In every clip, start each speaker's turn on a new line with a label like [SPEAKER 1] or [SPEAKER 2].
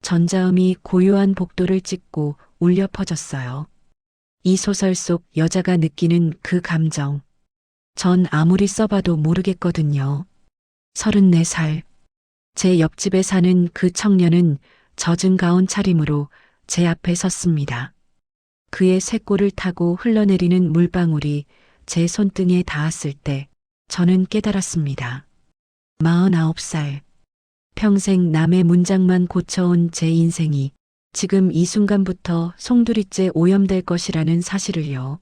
[SPEAKER 1] 전자음이 고요한 복도를 찍고 울려 퍼졌어요. 이 소설 속 여자가 느끼는 그 감정. 전 아무리 써봐도 모르겠거든요. 34살. 제 옆집에 사는 그 청년은 젖은 가운 차림으로 제 앞에 섰습니다. 그의 쇳골을 타고 흘러내리는 물방울이 제 손등에 닿았을 때 저는 깨달았습니다. 49살. 평생 남의 문장만 고쳐온 제 인생이 지금 이 순간부터 송두리째 오염될 것이라는 사실을요.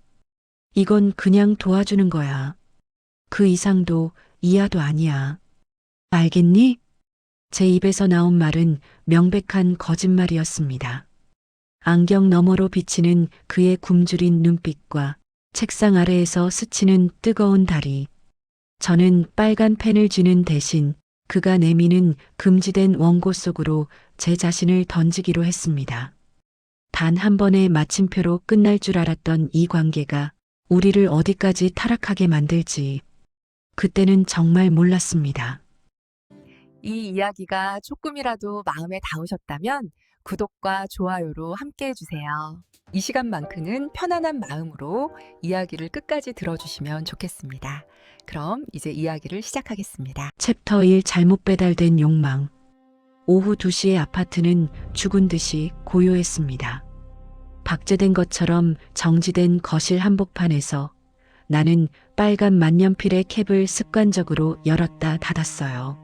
[SPEAKER 1] 이건 그냥 도와주는 거야. 그 이상도 이하도 아니야. 알겠니? 제 입에서 나온 말은 명백한 거짓말이었습니다. 안경 너머로 비치는 그의 굶주린 눈빛과 책상 아래에서 스치는 뜨거운 다리. 저는 빨간 펜을 쥐는 대신 그가 내미는 금지된 원고 속으로 제 자신을 던지기로 했습니다. 단 한 번의 마침표로 끝날 줄 알았던 이 관계가 우리를 어디까지 타락하게 만들지. 그때는 정말 몰랐습니다.
[SPEAKER 2] 이 이야기가 조금이라도 마음에 닿으셨다면 구독과 좋아요로 함께 해주세요. 이 시간만큼은 편안한 마음으로 이야기를 끝까지 들어주시면 좋겠습니다. 그럼 이제 이야기를 시작하겠습니다.
[SPEAKER 1] 챕터 1 잘못 배달된 욕망. 오후 2시의 아파트는 죽은 듯이 고요했습니다. 박제된 것처럼 정지된 거실 한복판에서 나는 빨간 만년필의 캡을 습관적으로 열었다 닫았어요.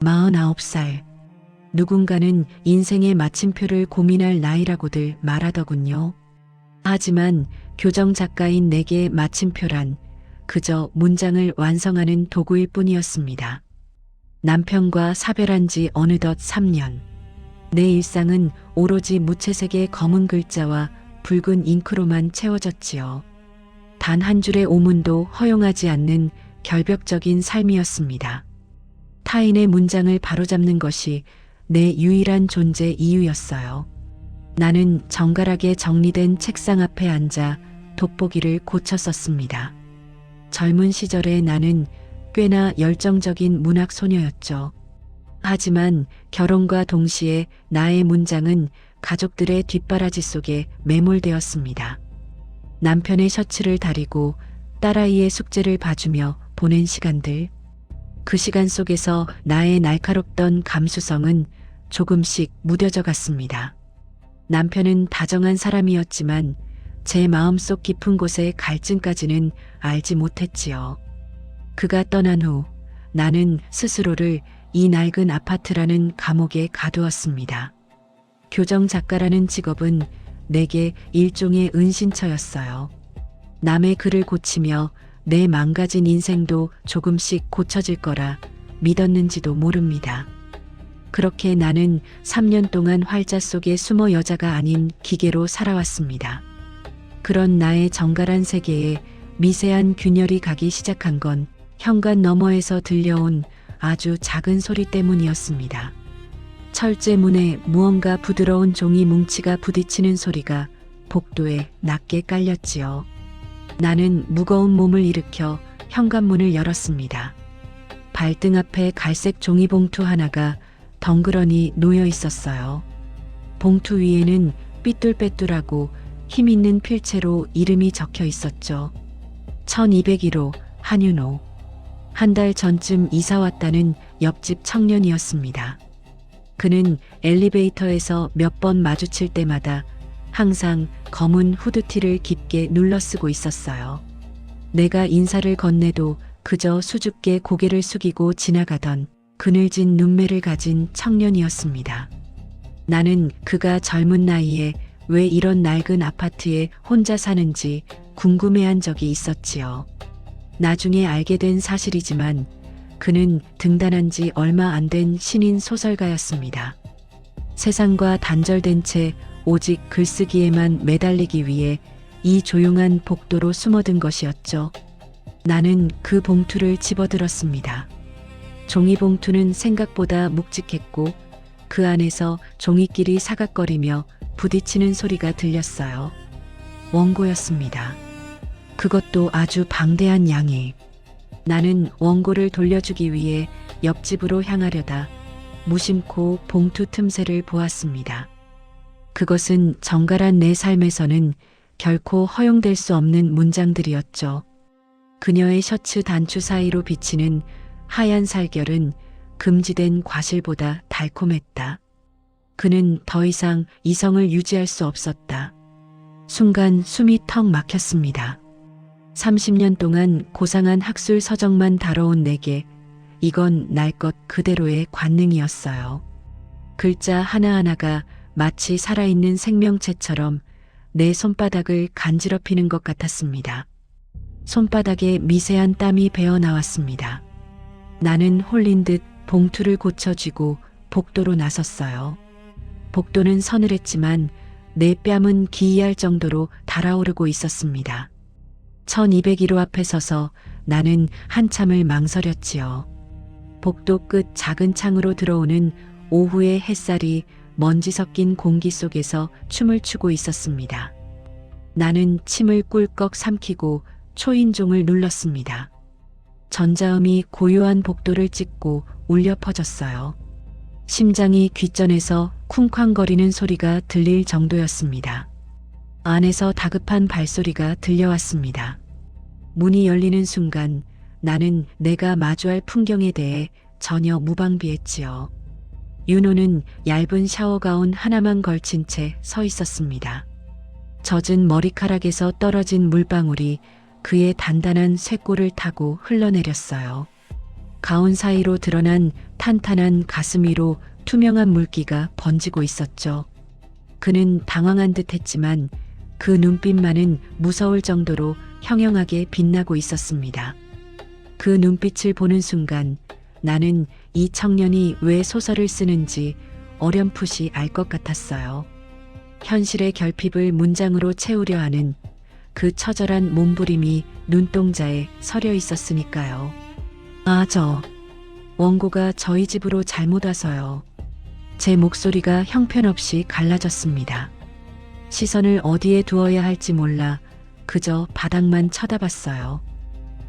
[SPEAKER 1] 49살. 누군가는 인생의 마침표를 고민할 나이라고들 말하더군요. 하지만 교정 작가인 내게 마침표란 그저 문장을 완성하는 도구일 뿐이었습니다. 남편과 사별한 지 어느덧 3년. 내 일상은 오로지 무채색의 검은 글자와 붉은 잉크로만 채워졌지요. 단 한 줄의 오문도 허용하지 않는 결벽적인 삶이었습니다. 타인의 문장을 바로잡는 것이 내 유일한 존재 이유였어요. 나는 정갈하게 정리된 책상 앞에 앉아 돋보기를 고쳐 썼습니다. 젊은 시절의 나는 꽤나 열정적인 문학 소녀였죠. 하지만 결혼과 동시에 나의 문장은 가족들의 뒷바라지 속에 매몰되었습니다. 남편의 셔츠를 다리고 딸아이의 숙제를 봐주며 보낸 시간들. 그 시간 속에서 나의 날카롭던 감수성은 조금씩 무뎌져 갔습니다. 남편은 다정한 사람이었지만 제 마음속 깊은 곳의 갈증까지는 알지 못했지요. 그가 떠난 후 나는 스스로를 이 낡은 아파트라는 감옥에 가두었습니다. 교정 작가라는 직업은 내게 일종의 은신처였어요. 남의 글을 고치며 내 망가진 인생도 조금씩 고쳐질 거라 믿었는지도 모릅니다. 그렇게 나는 3년 동안 활자 속에 숨어 여자가 아닌 기계로 살아왔습니다. 그런 나의 정갈한 세계에 미세한 균열이 가기 시작한 건 현관 너머에서 들려온 아주 작은 소리 때문이었습니다. 철제 문에 무언가 부드러운 종이 뭉치가 부딪히는 소리가 복도에 낮게 깔렸지요. 나는 무거운 몸을 일으켜 현관문을 열었습니다. 발등 앞에 갈색 종이봉투 하나가 덩그러니 놓여 있었어요. 봉투 위에는 삐뚤빼뚤하고 힘있는 필체로 이름이 적혀 있었죠. 1201호 한윤호. 한 달 전쯤 이사 왔다는 옆집 청년이었습니다. 그는 엘리베이터에서 몇 번 마주칠 때마다 항상 검은 후드티를 깊게 눌러쓰고 있었어요. 내가 인사를 건네도 그저 수줍게 고개를 숙이고 지나가던 그늘진 눈매를 가진 청년이었습니다. 나는 그가 젊은 나이에 왜 이런 낡은 아파트에 혼자 사는지 궁금해한 적이 있었지요. 나중에 알게 된 사실이지만 그는 등단한 지 얼마 안 된 신인 소설가였습니다. 세상과 단절된 채 오직 글쓰기에만 매달리기 위해 이 조용한 복도로 숨어든 것이었죠. 나는 그 봉투를 집어들었습니다. 종이봉투는 생각보다 묵직했고 그 안에서 종이끼리 사각거리며 부딪히는 소리가 들렸어요. 원고였습니다. 그것도 아주 방대한 양의. 나는 원고를 돌려주기 위해 옆집으로 향하려다 무심코 봉투 틈새를 보았습니다. 그것은 정갈한 내 삶에서는 결코 허용될 수 없는 문장들이었죠. 그녀의 셔츠 단추 사이로 비치는 하얀 살결은 금지된 과실보다 달콤했다. 그는 더 이상 이성을 유지할 수 없었다. 순간 숨이 턱 막혔습니다. 30년 동안 고상한 학술 서적만 다뤄온 내게 이건 날 것 그대로의 관능이었어요. 글자 하나하나가 마치 살아있는 생명체처럼 내 손바닥을 간지럽히는 것 같았습니다. 손바닥에 미세한 땀이 배어 나왔습니다. 나는 홀린 듯 봉투를 고쳐쥐고 복도로 나섰어요. 복도는 서늘했지만 내 뺨은 기이할 정도로 달아오르고 있었습니다. 1201호 앞에 서서 나는 한참을 망설였지요. 복도 끝 작은 창으로 들어오는 오후의 햇살이 먼지 섞인 공기 속에서 춤을 추고 있었습니다. 나는 침을 꿀꺽 삼키고 초인종을 눌렀습니다. 전자음이 고요한 복도를 찍고 울려 퍼졌어요. 심장이 귓전에서 쿵쾅거리는 소리가 들릴 정도였습니다. 안에서 다급한 발소리가 들려왔습니다. 문이 열리는 순간 나는 내가 마주할 풍경에 대해 전혀 무방비했지요. 윤호는 얇은 샤워가운 하나만 걸친 채 서 있었습니다. 젖은 머리카락에서 떨어진 물방울이 그의 단단한 쇄골을 타고 흘러내렸어요. 가운 사이로 드러난 탄탄한 가슴 위로 투명한 물기가 번지고 있었죠. 그는 당황한 듯 했지만 그 눈빛만은 무서울 정도로 형형하게 빛나고 있었습니다. 그 눈빛을 보는 순간 나는 이 청년이 왜 소설을 쓰는지 어렴풋이 알 것 같았어요. 현실의 결핍을 문장으로 채우려 하는 그 처절한 몸부림이 눈동자에 서려 있었으니까요. 원고가 저희 집으로 잘못 와서요. 제 목소리가 형편없이 갈라졌습니다. 시선을 어디에 두어야 할지 몰라 그저 바닥만 쳐다봤어요.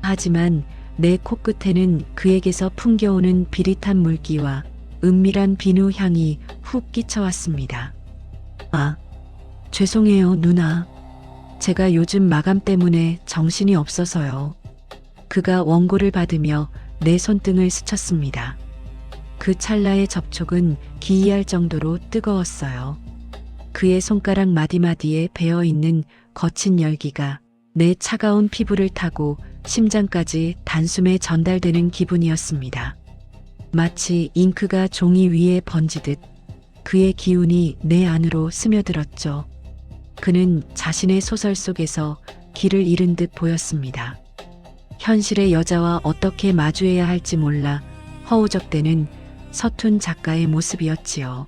[SPEAKER 1] 하지만 내 코끝에는 그에게서 풍겨오는 비릿한 물기와 은밀한 비누 향이 훅 끼쳐왔습니다. 죄송해요, 누나. 제가 요즘 마감 때문에 정신이 없어서요. 그가 원고를 받으며 내 손등을 스쳤습니다. 그 찰나의 접촉은 기이할 정도로 뜨거웠어요. 그의 손가락 마디마디에 배어있는 거친 열기가 내 차가운 피부를 타고 심장까지 단숨에 전달되는 기분이었습니다. 마치 잉크가 종이 위에 번지듯 그의 기운이 내 안으로 스며들었죠. 그는 자신의 소설 속에서 길을 잃은 듯 보였습니다. 현실의 여자와 어떻게 마주해야 할지 몰라 허우적대는 서툰 작가의 모습이었지요.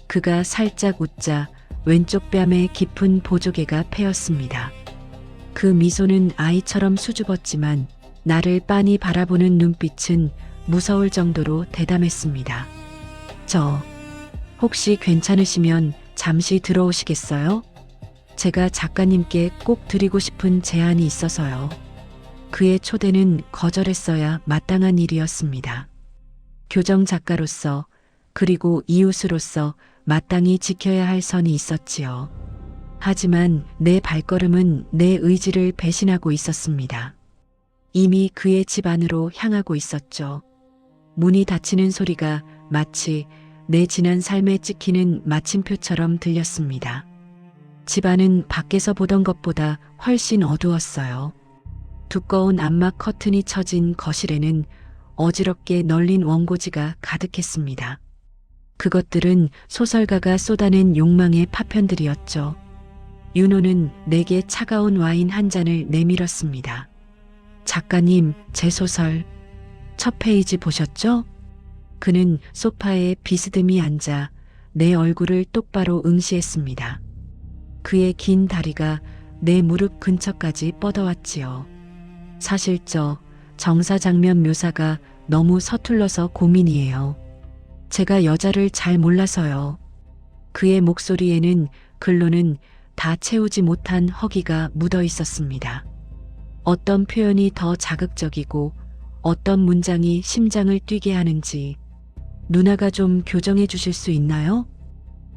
[SPEAKER 1] 그가 살짝 웃자 왼쪽 뺨에 깊은 보조개가 패였습니다. 그 미소는 아이처럼 수줍었지만 나를 빤히 바라보는 눈빛은 무서울 정도로 대담했습니다. 혹시 괜찮으시면 잠시 들어오시겠어요? 제가 작가님께 꼭 드리고 싶은 제안이 있어서요. 그의 초대는 거절했어야 마땅한 일이었습니다. 교정 작가로서 그리고 이웃으로서 마땅히 지켜야 할 선이 있었지요. 하지만 내 발걸음은 내 의지를 배신하고 있었습니다. 이미 그의 집 안으로 향하고 있었죠. 문이 닫히는 소리가 마치 내 지난 삶에 찍히는 마침표처럼 들렸습니다. 집 안은 밖에서 보던 것보다 훨씬 어두웠어요. 두꺼운 암막 커튼이 쳐진 거실에는 어지럽게 널린 원고지가 가득했습니다. 그것들은 소설가가 쏟아낸 욕망의 파편들이었죠. 윤호는 내게 차가운 와인 한 잔을 내밀었습니다. 작가님, 제 소설 첫 페이지 보셨죠? 그는 소파에 비스듬히 앉아 내 얼굴을 똑바로 응시했습니다. 그의 긴 다리가 내 무릎 근처까지 뻗어왔지요. 사실 정사 장면 묘사가 너무 서툴러서 고민이에요. 제가 여자를 잘 몰라서요. 그의 목소리에는 글로는 다 채우지 못한 허기가 묻어 있었습니다. 어떤 표현이 더 자극적이고 어떤 문장이 심장을 뛰게 하는지 누나가 좀 교정해 주실 수 있나요?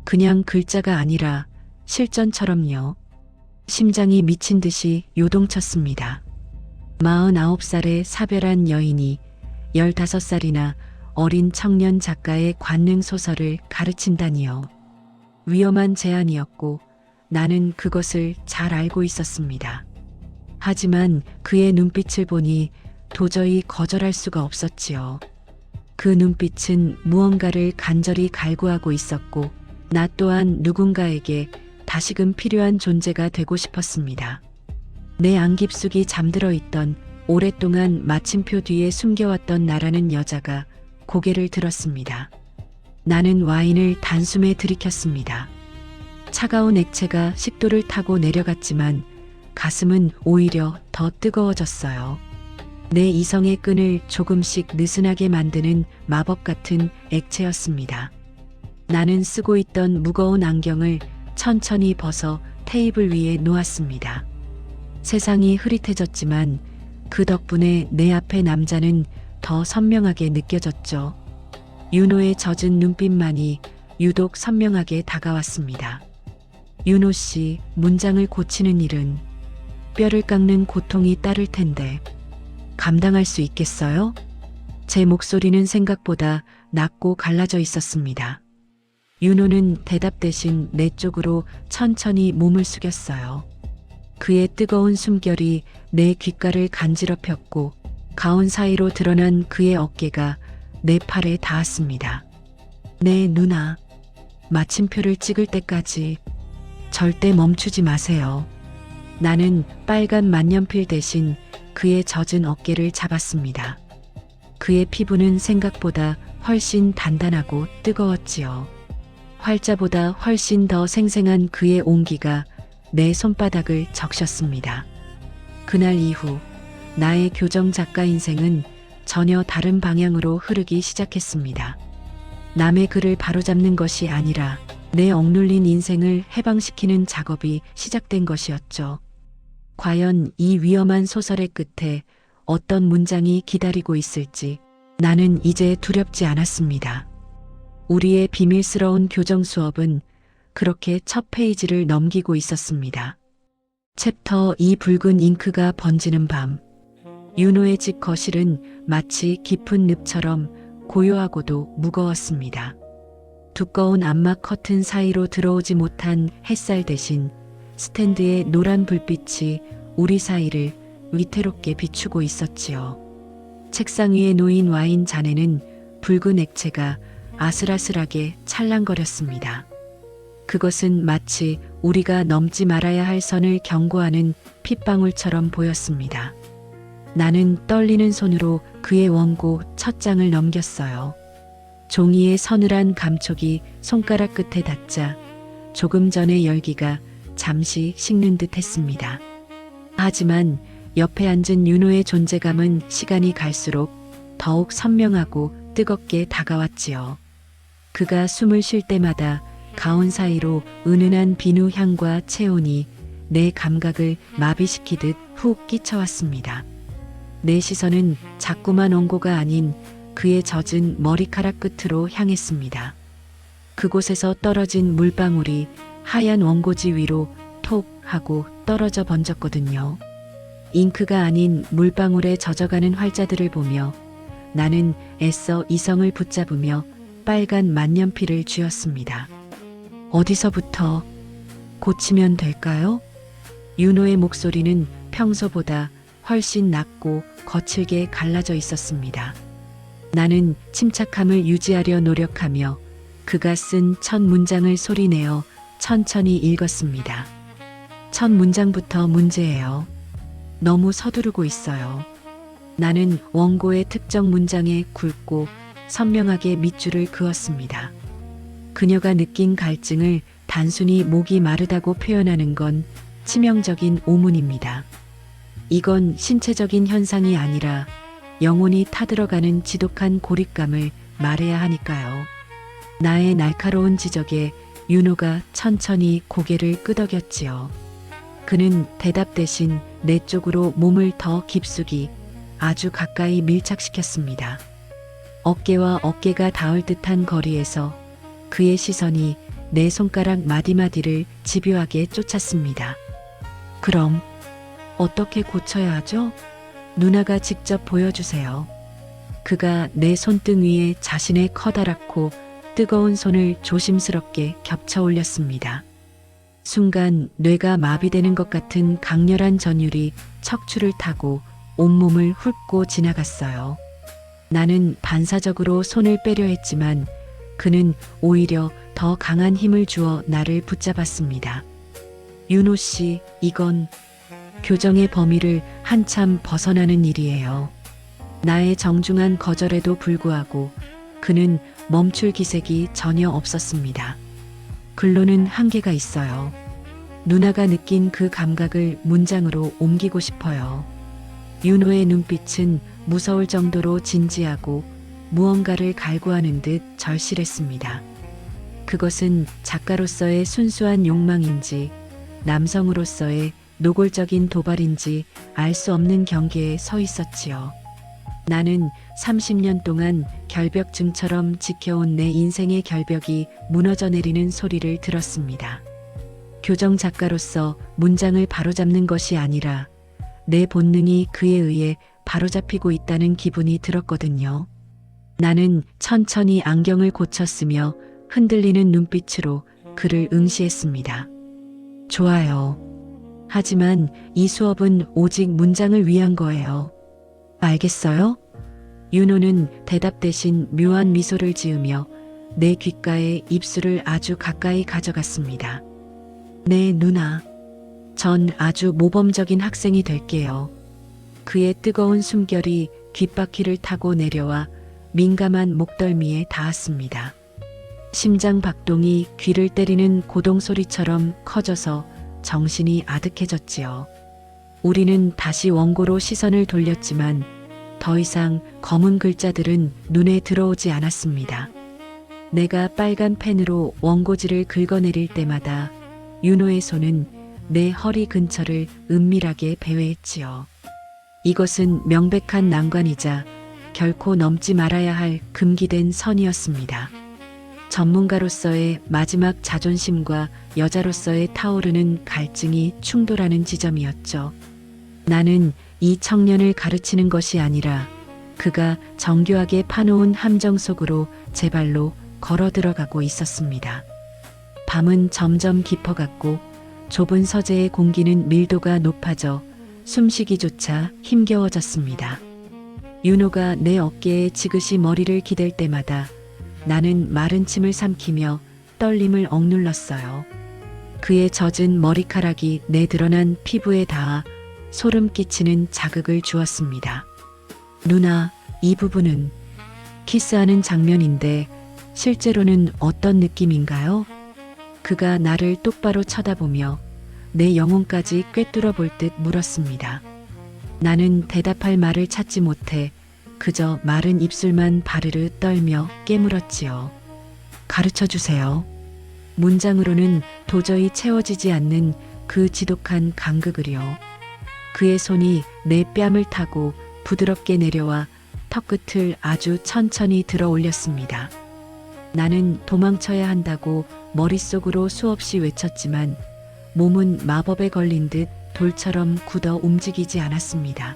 [SPEAKER 1] 그냥 글자가 아니라 실전처럼요. 심장이 미친 듯이 요동쳤습니다. 49살의 사별한 여인이 15살이나 어린 청년 작가의 관능 소설을 가르친다니요. 위험한 제안이었고 나는 그것을 잘 알고 있었습니다. 하지만 그의 눈빛을 보니 도저히 거절할 수가 없었지요. 그 눈빛은 무언가를 간절히 갈구하고 있었고 나 또한 누군가에게 다시금 필요한 존재가 되고 싶었습니다. 내 안 깊숙이 잠들어 있던 오랫동안 마침표 뒤에 숨겨왔던 나라는 여자가 고개를 들었습니다. 나는 와인을 단숨에 들이켰습니다. 차가운 액체가 식도를 타고 내려갔지만 가슴은 오히려 더 뜨거워졌어요. 내 이성의 끈을 조금씩 느슨하게 만드는 마법 같은 액체였습니다. 나는 쓰고 있던 무거운 안경을 천천히 벗어 테이블 위에 놓았습니다. 세상이 흐릿해졌지만 그 덕분에 내 앞의 남자는 더 선명하게 느껴졌죠. 윤호의 젖은 눈빛만이 유독 선명하게 다가왔습니다. 윤호 씨, 문장을 고치는 일은 뼈를 깎는 고통이 따를 텐데 감당할 수 있겠어요? 제 목소리는 생각보다 낮고 갈라져 있었습니다. 윤호는 대답 대신 내 쪽으로 천천히 몸을 숙였어요. 그의 뜨거운 숨결이 내 귓가를 간지럽혔고 가운 사이로 드러난 그의 어깨가 내 팔에 닿았습니다. 네, 누나. 마침표를 찍을 때까지 절대 멈추지 마세요. 나는 빨간 만년필 대신 그의 젖은 어깨를 잡았습니다. 그의 피부는 생각보다 훨씬 단단하고 뜨거웠지요. 활자보다 훨씬 더 생생한 그의 온기가 내 손바닥을 적셨습니다. 그날 이후 나의 교정 작가 인생은 전혀 다른 방향으로 흐르기 시작했습니다. 남의 글을 바로잡는 것이 아니라 내 억눌린 인생을 해방시키는 작업이 시작된 것이었죠. 과연 이 위험한 소설의 끝에 어떤 문장이 기다리고 있을지 나는 이제 두렵지 않았습니다. 우리의 비밀스러운 교정 수업은 그렇게 첫 페이지를 넘기고 있었습니다. 챕터 2 붉은 잉크가 번지는 밤. 윤호의 집 거실은 마치 깊은 늪처럼 고요하고도 무거웠습니다. 두꺼운 암막 커튼 사이로 들어오지 못한 햇살 대신 스탠드의 노란 불빛이 우리 사이를 위태롭게 비추고 있었지요. 책상 위에 놓인 와인 잔에는 붉은 액체가 아슬아슬하게 찰랑거렸습니다. 그것은 마치 우리가 넘지 말아야 할 선을 경고하는 핏방울처럼 보였습니다. 나는 떨리는 손으로 그의 원고 첫 장을 넘겼어요. 종이의 서늘한 감촉이 손가락 끝에 닿자 조금 전의 열기가 잠시 식는 듯 했습니다. 하지만 옆에 앉은 윤호의 존재감은 시간이 갈수록 더욱 선명하고 뜨겁게 다가왔지요. 그가 숨을 쉴 때마다 가온 사이로 은은한 비누 향과 체온이 내 감각을 마비시키듯 훅 끼쳐왔습니다. 내 시선은 자꾸만 원고가 아닌 그의 젖은 머리카락 끝으로 향했습니다. 그곳에서 떨어진 물방울이 하얀 원고지 위로 톡 하고 떨어져 번졌거든요. 잉크가 아닌 물방울에 젖어가는 활자들을 보며 나는 애써 이성을 붙잡으며 빨간 만년필을 쥐었습니다. 어디서부터 고치면 될까요? 윤호의 목소리는 평소보다 훨씬 낮고 거칠게 갈라져 있었습니다. 나는 침착함을 유지하려 노력하며 그가 쓴 첫 문장을 소리내어 천천히 읽었습니다. 첫 문장부터 문제예요. 너무 서두르고 있어요. 나는 원고의 특정 문장에 굵고 선명하게 밑줄을 그었습니다. 그녀가 느낀 갈증을 단순히 목이 마르다고 표현하는 건 치명적인 오문입니다. 이건 신체적인 현상이 아니라 영혼이 타들어가는 지독한 고립감을 말해야 하니까요. 나의 날카로운 지적에 윤호가 천천히 고개를 끄덕였지요. 그는 대답 대신 내 쪽으로 몸을 더 깊숙이 아주 가까이 밀착시켰습니다. 어깨와 어깨가 닿을 듯한 거리에서 그의 시선이 내 손가락 마디마디를 집요하게 쫓았습니다. 그럼 어떻게 고쳐야 하죠? 누나가 직접 보여주세요. 그가 내 손등 위에 자신의 커다랗고 뜨거운 손을 조심스럽게 겹쳐 올렸습니다. 순간 뇌가 마비되는 것 같은 강렬한 전율이 척추를 타고 온몸을 훑고 지나갔어요. 나는 반사적으로 손을 빼려 했지만 그는 오히려 더 강한 힘을 주어 나를 붙잡았습니다. 윤호 씨, 이건 교정의 범위를 한참 벗어나는 일이에요. 나의 정중한 거절에도 불구하고 그는 멈출 기색이 전혀 없었습니다. 글로는 한계가 있어요. 누나가 느낀 그 감각을 문장으로 옮기고 싶어요. 윤호의 눈빛은 무서울 정도로 진지하고 무언가를 갈구하는 듯 절실했습니다. 그것은 작가로서의 순수한 욕망인지 남성으로서의 노골적인 도발인지 알 수 없는 경계에 서 있었지요. 나는 30년 동안 결벽증처럼 지켜온 내 인생의 결벽이 무너져 내리는 소리를 들었습니다. 교정 작가로서 문장을 바로잡는 것이 아니라 내 본능이 그에 의해 바로잡히고 있다는 기분이 들었거든요. 나는 천천히 안경을 고쳤으며 흔들리는 눈빛으로 그를 응시했습니다. 좋아요. 하지만 이 수업은 오직 문장을 위한 거예요. 알겠어요? 윤호는 대답 대신 묘한 미소를 지으며 내 귓가에 입술을 아주 가까이 가져갔습니다. 네, 누나. 전 아주 모범적인 학생이 될게요. 그의 뜨거운 숨결이 귓바퀴를 타고 내려와 민감한 목덜미에 닿았습니다. 심장 박동이 귀를 때리는 고동 소리처럼 커져서 정신이 아득해졌지요. 우리는 다시 원고로 시선을 돌렸지만 더 이상 검은 글자들은 눈에 들어오지 않았습니다. 내가 빨간 펜으로 원고지를 긁어내릴 때마다 윤호의 손은 내 허리 근처를 은밀하게 배회했지요. 이것은 명백한 난관이자 결코 넘지 말아야 할 금기된 선이었습니다. 전문가로서의 마지막 자존심과 여자로서의 타오르는 갈증이 충돌하는 지점이었죠. 나는 이 청년을 가르치는 것이 아니라 그가 정교하게 파놓은 함정 속으로 제 발로 걸어 들어가고 있었습니다. 밤은 점점 깊어갔고 좁은 서재의 공기는 밀도가 높아져 숨쉬기조차 힘겨워졌습니다. 윤호가 내 어깨에 지그시 머리를 기댈 때마다 나는 마른 침을 삼키며 떨림을 억눌렀어요. 그의 젖은 머리카락이 내 드러난 피부에 닿아 소름 끼치는 자극을 주었습니다. 누나, 이 부분은 키스하는 장면인데 실제로는 어떤 느낌인가요? 그가 나를 똑바로 쳐다보며 내 영혼까지 꿰뚫어 볼 듯 물었습니다. 나는 대답할 말을 찾지 못해 그저 마른 입술만 바르르 떨며 깨물었지요. 가르쳐 주세요. 문장으로는 도저히 채워지지 않는 그 지독한 간극을요. 그의 손이 내 뺨을 타고 부드럽게 내려와 턱끝을 아주 천천히 들어 올렸습니다. 나는 도망쳐야 한다고 머릿속으로 수없이 외쳤지만 몸은 마법에 걸린 듯 돌처럼 굳어 움직이지 않았습니다.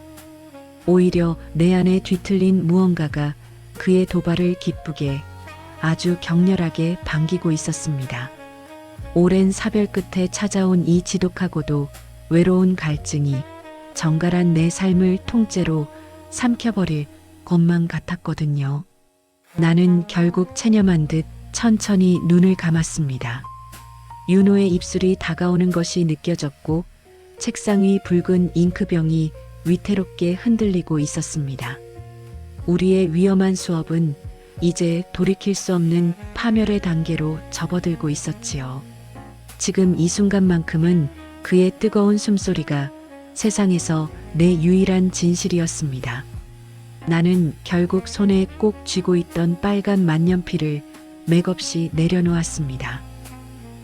[SPEAKER 1] 오히려 내 안에 뒤틀린 무언가가 그의 도발을 기쁘게 아주 격렬하게 반기고 있었습니다. 오랜 사별 끝에 찾아온 이 지독하고도 외로운 갈증이 정갈한 내 삶을 통째로 삼켜버릴 것만 같았거든요. 나는 결국 체념한 듯 천천히 눈을 감았습니다. 윤호의 입술이 다가오는 것이 느껴졌고 책상 위 붉은 잉크병이 위태롭게 흔들리고 있었습니다. 우리의 위험한 수업은 이제 돌이킬 수 없는 파멸의 단계로 접어들고 있었지요. 지금 이 순간만큼은 그의 뜨거운 숨소리가 세상에서 내 유일한 진실이었습니다. 나는 결국 손에 꼭 쥐고 있던 빨간 만년필을 맥없이 내려놓았습니다.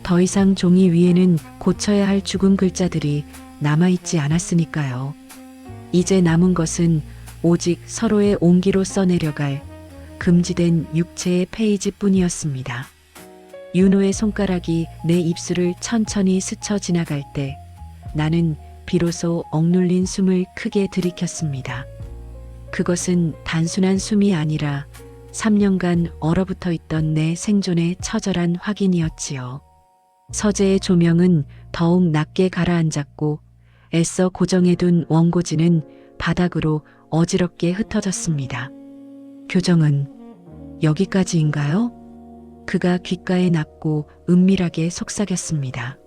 [SPEAKER 1] 더 이상 종이 위에는 고쳐야 할 죽은 글자들이 남아있지 않았으니까요. 이제 남은 것은 오직 서로의 온기로 써내려갈 금지된 육체의 페이지뿐이었습니다. 윤호의 손가락이 내 입술을 천천히 스쳐 지나갈 때 나는 비로소 억눌린 숨을 크게 들이켰습니다. 그것은 단순한 숨이 아니라 3년간 얼어붙어 있던 내 생존의 처절한 확인이었지요. 서재의 조명은 더욱 낮게 가라앉았고 애써 고정해둔 원고지는 바닥으로 어지럽게 흩어졌습니다. 교정은 여기까지인가요? 그가 귓가에 납고 은밀하게 속삭였습니다.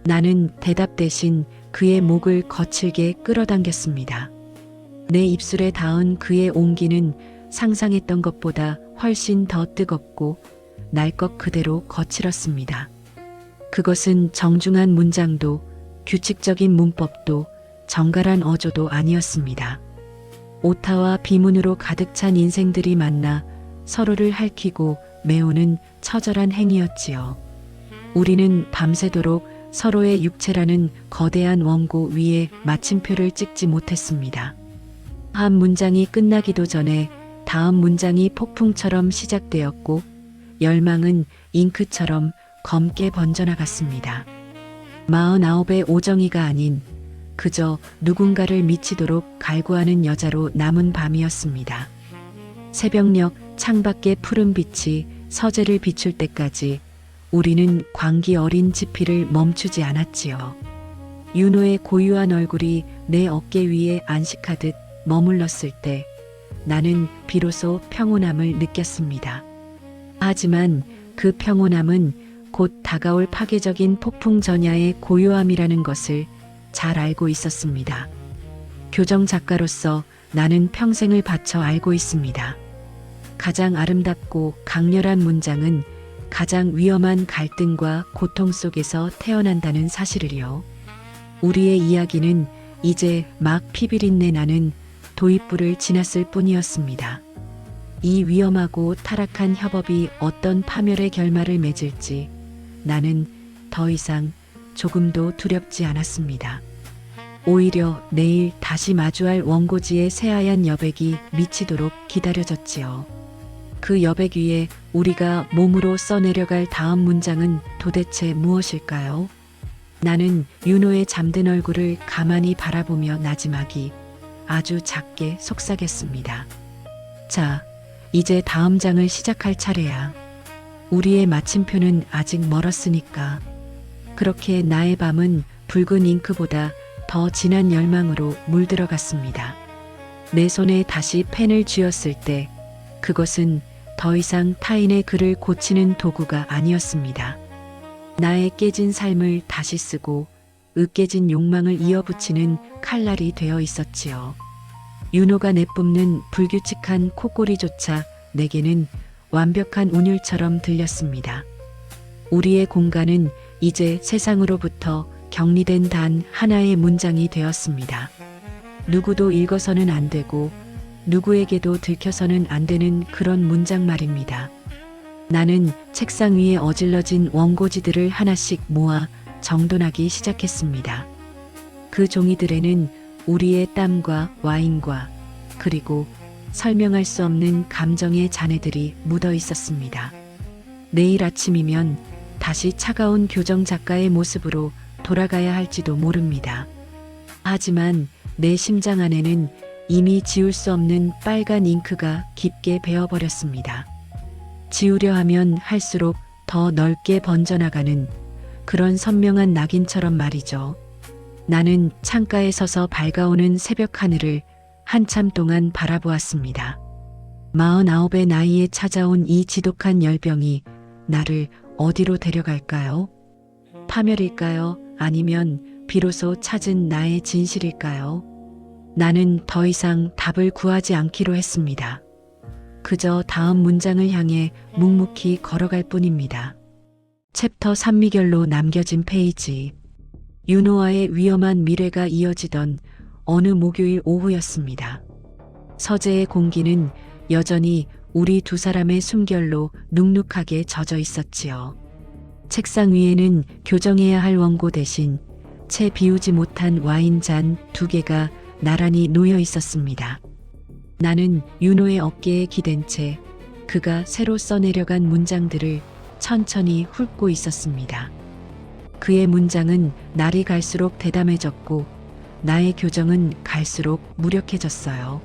[SPEAKER 1] 나는 대답 대신 그의 목을 거칠게 끌어당겼습니다. 내 입술에 닿은 그의 온기는 상상했던 것보다 훨씬 더 뜨겁고 날 것 그대로 거칠었습니다. 그것은 정중한 문장도 규칙적인 문법도 정갈한 어조도 아니었습니다. 오타와 비문으로 가득 찬 인생들이 만나 서로를 핥히고 메우는 처절한 행위였지요. 우리는 밤새도록 서로의 육체라는 거대한 원고 위에 마침표를 찍지 못했습니다. 한 문장이 끝나기도 전에 다음 문장이 폭풍처럼 시작되었고 열망은 잉크처럼 검게 번져나갔습니다. 49의 오정이가 아닌 그저 누군가를 미치도록 갈구하는 여자로 남은 밤이었습니다. 새벽녘 창밖의 푸른 빛이 서재를 비출 때까지 우리는 광기 어린 지피를 멈추지 않았지요. 윤호의 고유한 얼굴이 내 어깨 위에 안식하듯 머물렀을 때 나는 비로소 평온함을 느꼈습니다. 하지만 그 평온함은 곧 다가올 파괴적인 폭풍 전야의 고요함이라는 것을 잘 알고 있었습니다. 교정 작가로서 나는 평생을 바쳐 알고 있습니다. 가장 아름답고 강렬한 문장은 가장 위험한 갈등과 고통 속에서 태어난다는 사실을요. 우리의 이야기는 이제 막 피비린내 나는 도입부를 지났을 뿐이었습니다. 이 위험하고 타락한 협업이 어떤 파멸의 결말을 맺을지 나는 더 이상 조금도 두렵지 않았습니다. 오히려 내일 다시 마주할 원고지의 새하얀 여백이 미치도록 기다려졌지요. 그 여백 위에 우리가 몸으로 써내려갈 다음 문장은 도대체 무엇일까요? 나는 윤호의 잠든 얼굴을 가만히 바라보며 나지막이 아주 작게 속삭였습니다. 자, 이제 다음 장을 시작할 차례야. 우리의 마침표는 아직 멀었으니까. 그렇게 나의 밤은 붉은 잉크보다 더 진한 열망으로 물들어갔습니다. 내 손에 다시 펜을 쥐었을 때 그것은 더 이상 타인의 글을 고치는 도구가 아니었습니다. 나의 깨진 삶을 다시 쓰고 으깨진 욕망을 이어붙이는 칼날이 되어 있었지요. 윤호가 내뿜는 불규칙한 콧소리조차 내게는 완벽한 운율처럼 들렸습니다. 우리의 공간은 이제 세상으로부터 격리된 단 하나의 문장이 되었습니다. 누구도 읽어서는 안 되고 누구에게도 들켜서는 안 되는 그런 문장 말입니다. 나는 책상 위에 어질러진 원고지들을 하나씩 모아 정돈하기 시작했습니다. 그 종이들에는 우리의 땀과 와인과 그리고 설명할 수 없는 감정의 잔해들이 묻어 있었습니다. 내일 아침이면 다시 차가운 교정 작가의 모습으로 돌아가야 할지도 모릅니다. 하지만 내 심장 안에는 이미 지울 수 없는 빨간 잉크가 깊게 배어버렸습니다. 지우려 하면 할수록 더 넓게 번져나가는 그런 선명한 낙인처럼 말이죠. 나는 창가에 서서 밝아오는 새벽 하늘을 한참 동안 바라보았습니다. 49의 나이에 찾아온 이 지독한 열병이 나를 어디로 데려갈까요? 파멸일까요? 아니면 비로소 찾은 나의 진실일까요? 나는 더 이상 답을 구하지 않기로 했습니다. 그저 다음 문장을 향해 묵묵히 걸어갈 뿐입니다. 챕터 3미결로 남겨진 페이지. 윤호와의 위험한 미래가 이어지던 어느 목요일 오후였습니다. 서재의 공기는 여전히 우리 두 사람의 숨결로 눅눅하게 젖어 있었지요. 책상 위에는 교정해야 할 원고 대신 채 비우지 못한 와인잔 2개가 나란히 놓여 있었습니다. 나는 윤호의 어깨에 기댄 채 그가 새로 써내려간 문장들을 천천히 훑고 있었습니다. 그의 문장은 날이 갈수록 대담해졌고 나의 교정은 갈수록 무력해졌어요.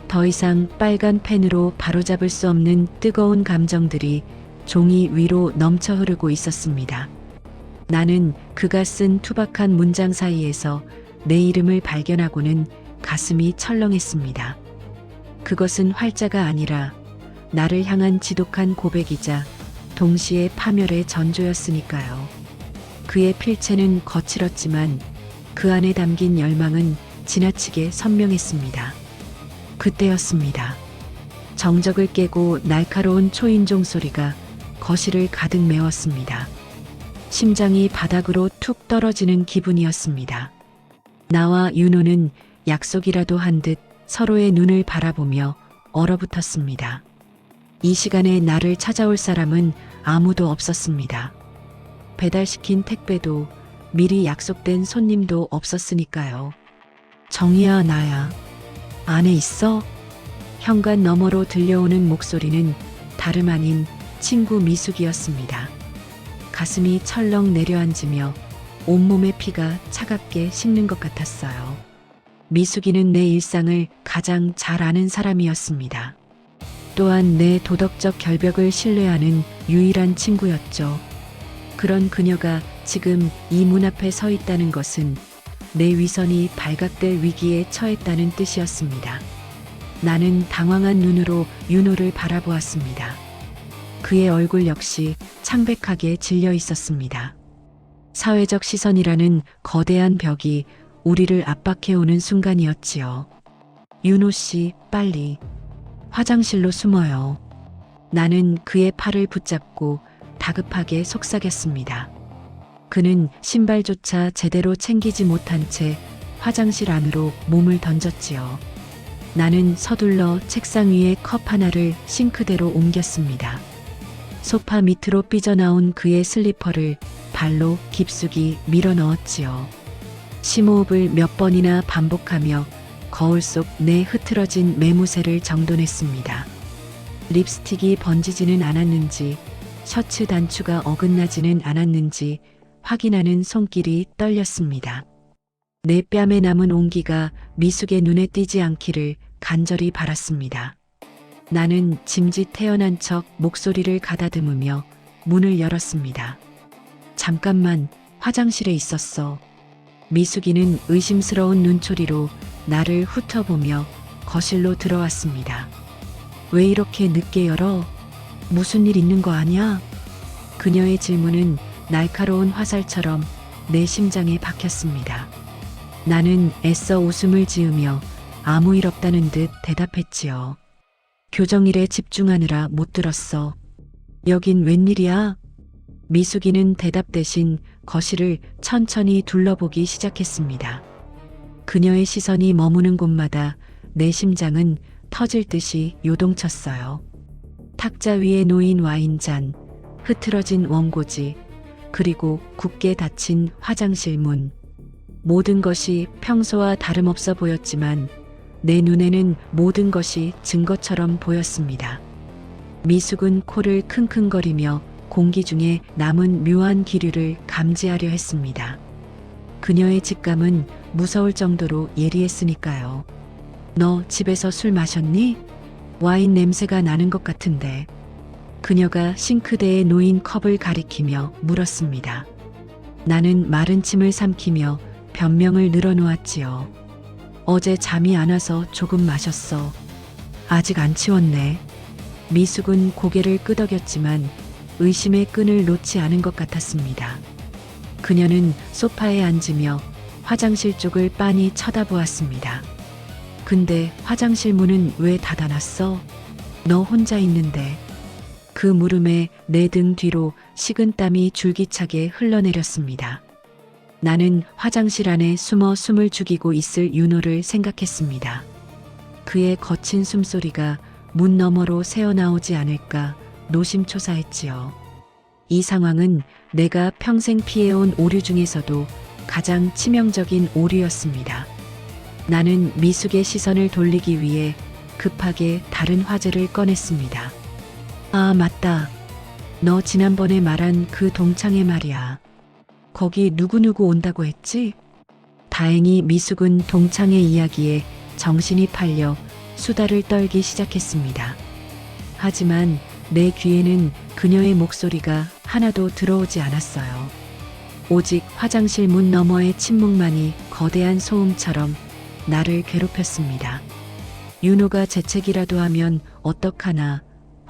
[SPEAKER 1] 더 이상 빨간 펜으로 바로잡을 수 없는 뜨거운 감정들이 종이 위로 넘쳐 흐르고 있었습니다. 나는 그가 쓴 투박한 문장 사이에서 내 이름을 발견하고는 가슴이 철렁했습니다. 그것은 활자가 아니라 나를 향한 지독한 고백이자 동시에 파멸의 전조였으니까요. 그의 필체는 거칠었지만 그 안에 담긴 열망은 지나치게 선명했습니다. 그때였습니다. 정적을 깨고 날카로운 초인종 소리가 거실을 가득 메웠습니다. 심장이 바닥으로 툭 떨어지는 기분이었습니다. 나와 윤호는 약속이라도 한 듯 서로의 눈을 바라보며 얼어붙었습니다. 이 시간에 나를 찾아올 사람은 아무도 없었습니다. 배달시킨 택배도 미리 약속된 손님도 없었으니까요. 정희야, 나야. 안에 있어? 현관 너머로 들려오는 목소리는 다름 아닌 친구 미숙이었습니다. 가슴이 철렁 내려앉으며 온몸의 피가 차갑게 식는 것 같았어요. 미숙이는 내 일상을 가장 잘 아는 사람이었습니다. 또한 내 도덕적 결벽을 신뢰하는 유일한 친구였죠. 그런 그녀가 지금 이 문 앞에 서 있다는 것은 내 위선이 발각될 위기에 처했다는 뜻이었습니다. 나는 당황한 눈으로 윤호를 바라보았습니다. 그의 얼굴 역시 창백하게 질려 있었습니다. 사회적 시선이라는 거대한 벽이 우리를 압박해오는 순간이었지요. 윤호 씨, 빨리 화장실로 숨어요. 나는 그의 팔을 붙잡고 다급하게 속삭였습니다. 그는 신발조차 제대로 챙기지 못한 채 화장실 안으로 몸을 던졌지요. 나는 서둘러 책상 위에 컵 하나를 싱크대로 옮겼습니다. 소파 밑으로 삐져나온 그의 슬리퍼를 발로 깊숙이 밀어 넣었지요. 심호흡을 몇 번이나 반복하며 거울 속 내 흐트러진 매무새를 정돈했습니다. 립스틱이 번지지는 않았는지, 셔츠 단추가 어긋나지는 않았는지 확인하는 손길이 떨렸습니다. 내 뺨에 남은 온기가 미숙의 눈에 띄지 않기를 간절히 바랐습니다. 나는 짐짓 태어난 척 목소리를 가다듬으며 문을 열었습니다. 잠깐만, 화장실에 있었어. 미숙이는 의심스러운 눈초리로 나를 훑어보며 거실로 들어왔습니다. 왜 이렇게 늦게 열어? 무슨 일 있는 거 아니야? 그녀의 질문은 날카로운 화살처럼 내 심장에 박혔습니다. 나는 애써 웃음을 지으며 아무 일 없다는 듯 대답했지요. 교정일에 집중하느라 못 들었어. 여긴 웬일이야? 미숙이는 대답 대신 거실을 천천히 둘러보기 시작했습니다. 그녀의 시선이 머무는 곳마다 내 심장은 터질 듯이 요동쳤어요. 탁자 위에 놓인 와인잔, 흐트러진 원고지, 그리고 굳게 닫힌 화장실 문. 모든 것이 평소와 다름없어 보였지만 내 눈에는 모든 것이 증거처럼 보였습니다. 미숙은 코를 킁킁거리며 공기 중에 남은 묘한 기류를 감지하려 했습니다. 그녀의 직감은 무서울 정도로 예리했으니까요. 너 집에서 술 마셨니? 와인 냄새가 나는 것 같은데. 그녀가 싱크대에 놓인 컵을 가리키며 물었습니다. 나는 마른 침을 삼키며 변명을 늘어놓았지요. 어제 잠이 안 와서 조금 마셨어. 아직 안 치웠네. 미숙은 고개를 끄덕였지만 의심의 끈을 놓지 않은 것 같았습니다. 그녀는 소파에 앉으며 화장실 쪽을 빤히 쳐다보았습니다. 근데 화장실 문은 왜 닫아놨어? 너 혼자 있는데. 그 물음에 내 등 뒤로 식은땀이 줄기차게 흘러내렸습니다. 나는 화장실 안에 숨어 숨을 죽이고 있을 윤호를 생각했습니다. 그의 거친 숨소리가 문 너머로 새어나오지 않을까 노심초사했지요. 이 상황은 내가 평생 피해온 오류 중에서도 가장 치명적인 오류였습니다. 나는 미숙의 시선을 돌리기 위해 급하게 다른 화제를 꺼냈습니다. 아, 맞다. 너 지난번에 말한 그 동창회 말이야. 거기 누구누구 온다고 했지? 다행히 미숙은 동창회 이야기에 정신이 팔려 수다를 떨기 시작했습니다. 하지만 내 귀에는 그녀의 목소리가 하나도 들어오지 않았어요. 오직 화장실 문 너머의 침묵만이 거대한 소음처럼 나를 괴롭혔습니다. 윤호가 재채기라도 하면 어떡하나,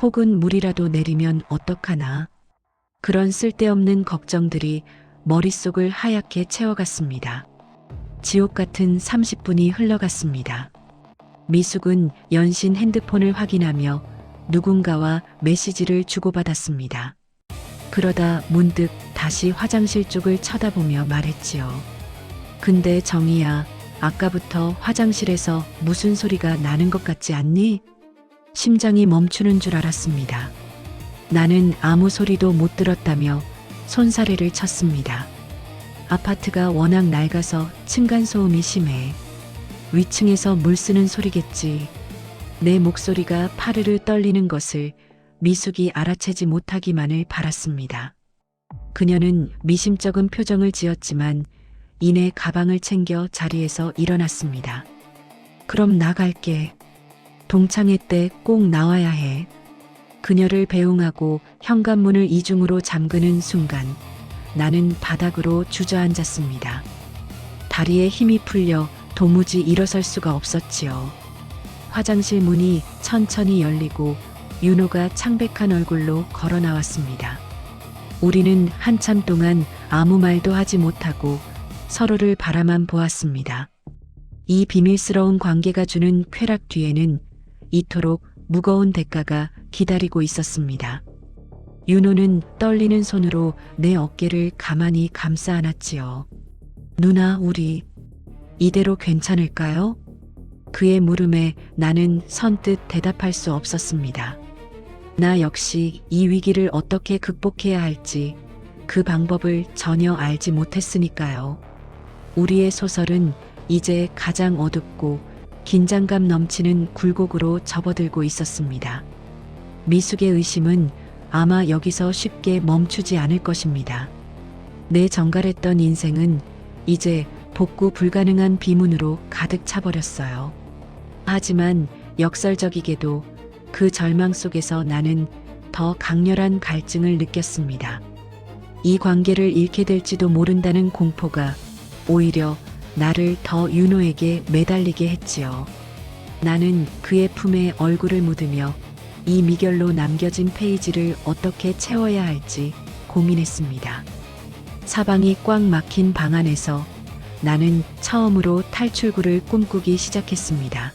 [SPEAKER 1] 혹은 물이라도 내리면 어떡하나. 그런 쓸데없는 걱정들이 머릿속을 하얗게 채워갔습니다. 지옥 같은 30분이 흘러갔습니다. 미숙은 연신 핸드폰을 확인하며 누군가와 메시지를 주고받았습니다. 그러다 문득 다시 화장실 쪽을 쳐다보며 말했지요. 근데 정희야, 아까부터 화장실에서 무슨 소리가 나는 것 같지 않니? 심장이 멈추는 줄 알았습니다. 나는 아무 소리도 못 들었다며 손사래를 쳤습니다. 아파트가 워낙 낡아서 층간소음이 심해. 위층에서 물 쓰는 소리겠지. 내 목소리가 파르르 떨리는 것을 미숙이 알아채지 못하기만을 바랐습니다. 그녀는 미심쩍은 표정을 지었지만 이내 가방을 챙겨 자리에서 일어났습니다. 그럼 나갈게. 동창회 때 꼭 나와야 해. 그녀를 배웅하고 현관문을 이중으로 잠그는 순간 나는 바닥으로 주저앉았습니다. 다리에 힘이 풀려 도무지 일어설 수가 없었지요. 화장실 문이 천천히 열리고 윤호가 창백한 얼굴로 걸어 나왔습니다. 우리는 한참 동안 아무 말도 하지 못하고 서로를 바라만 보았습니다. 이 비밀스러운 관계가 주는 쾌락 뒤에는 이토록 무거운 대가가 기다리고 있었습니다. 윤호는 떨리는 손으로 내 어깨를 가만히 감싸 안았지요. 누나, 우리 이대로 괜찮을까요? 그의 물음에 나는 선뜻 대답할 수 없었습니다. 나 역시 이 위기를 어떻게 극복해야 할지 그 방법을 전혀 알지 못했으니까요. 우리의 소설은 이제 가장 어둡고 긴장감 넘치는 굴곡으로 접어들고 있었습니다. 미숙의 의심은 아마 여기서 쉽게 멈추지 않을 것입니다. 내 정갈했던 인생은 이제 복구 불가능한 비문으로 가득 차버렸어요. 하지만 역설적이게도 그 절망 속에서 나는 더 강렬한 갈증을 느꼈습니다. 이 관계를 잃게 될지도 모른다는 공포가 오히려 나를 더 윤호에게 매달리게 했지요. 나는 그의 품에 얼굴을 묻으며 이 미결로 남겨진 페이지를 어떻게 채워야 할지 고민했습니다. 사방이 꽉 막힌 방 안에서 나는 처음으로 탈출구를 꿈꾸기 시작했습니다.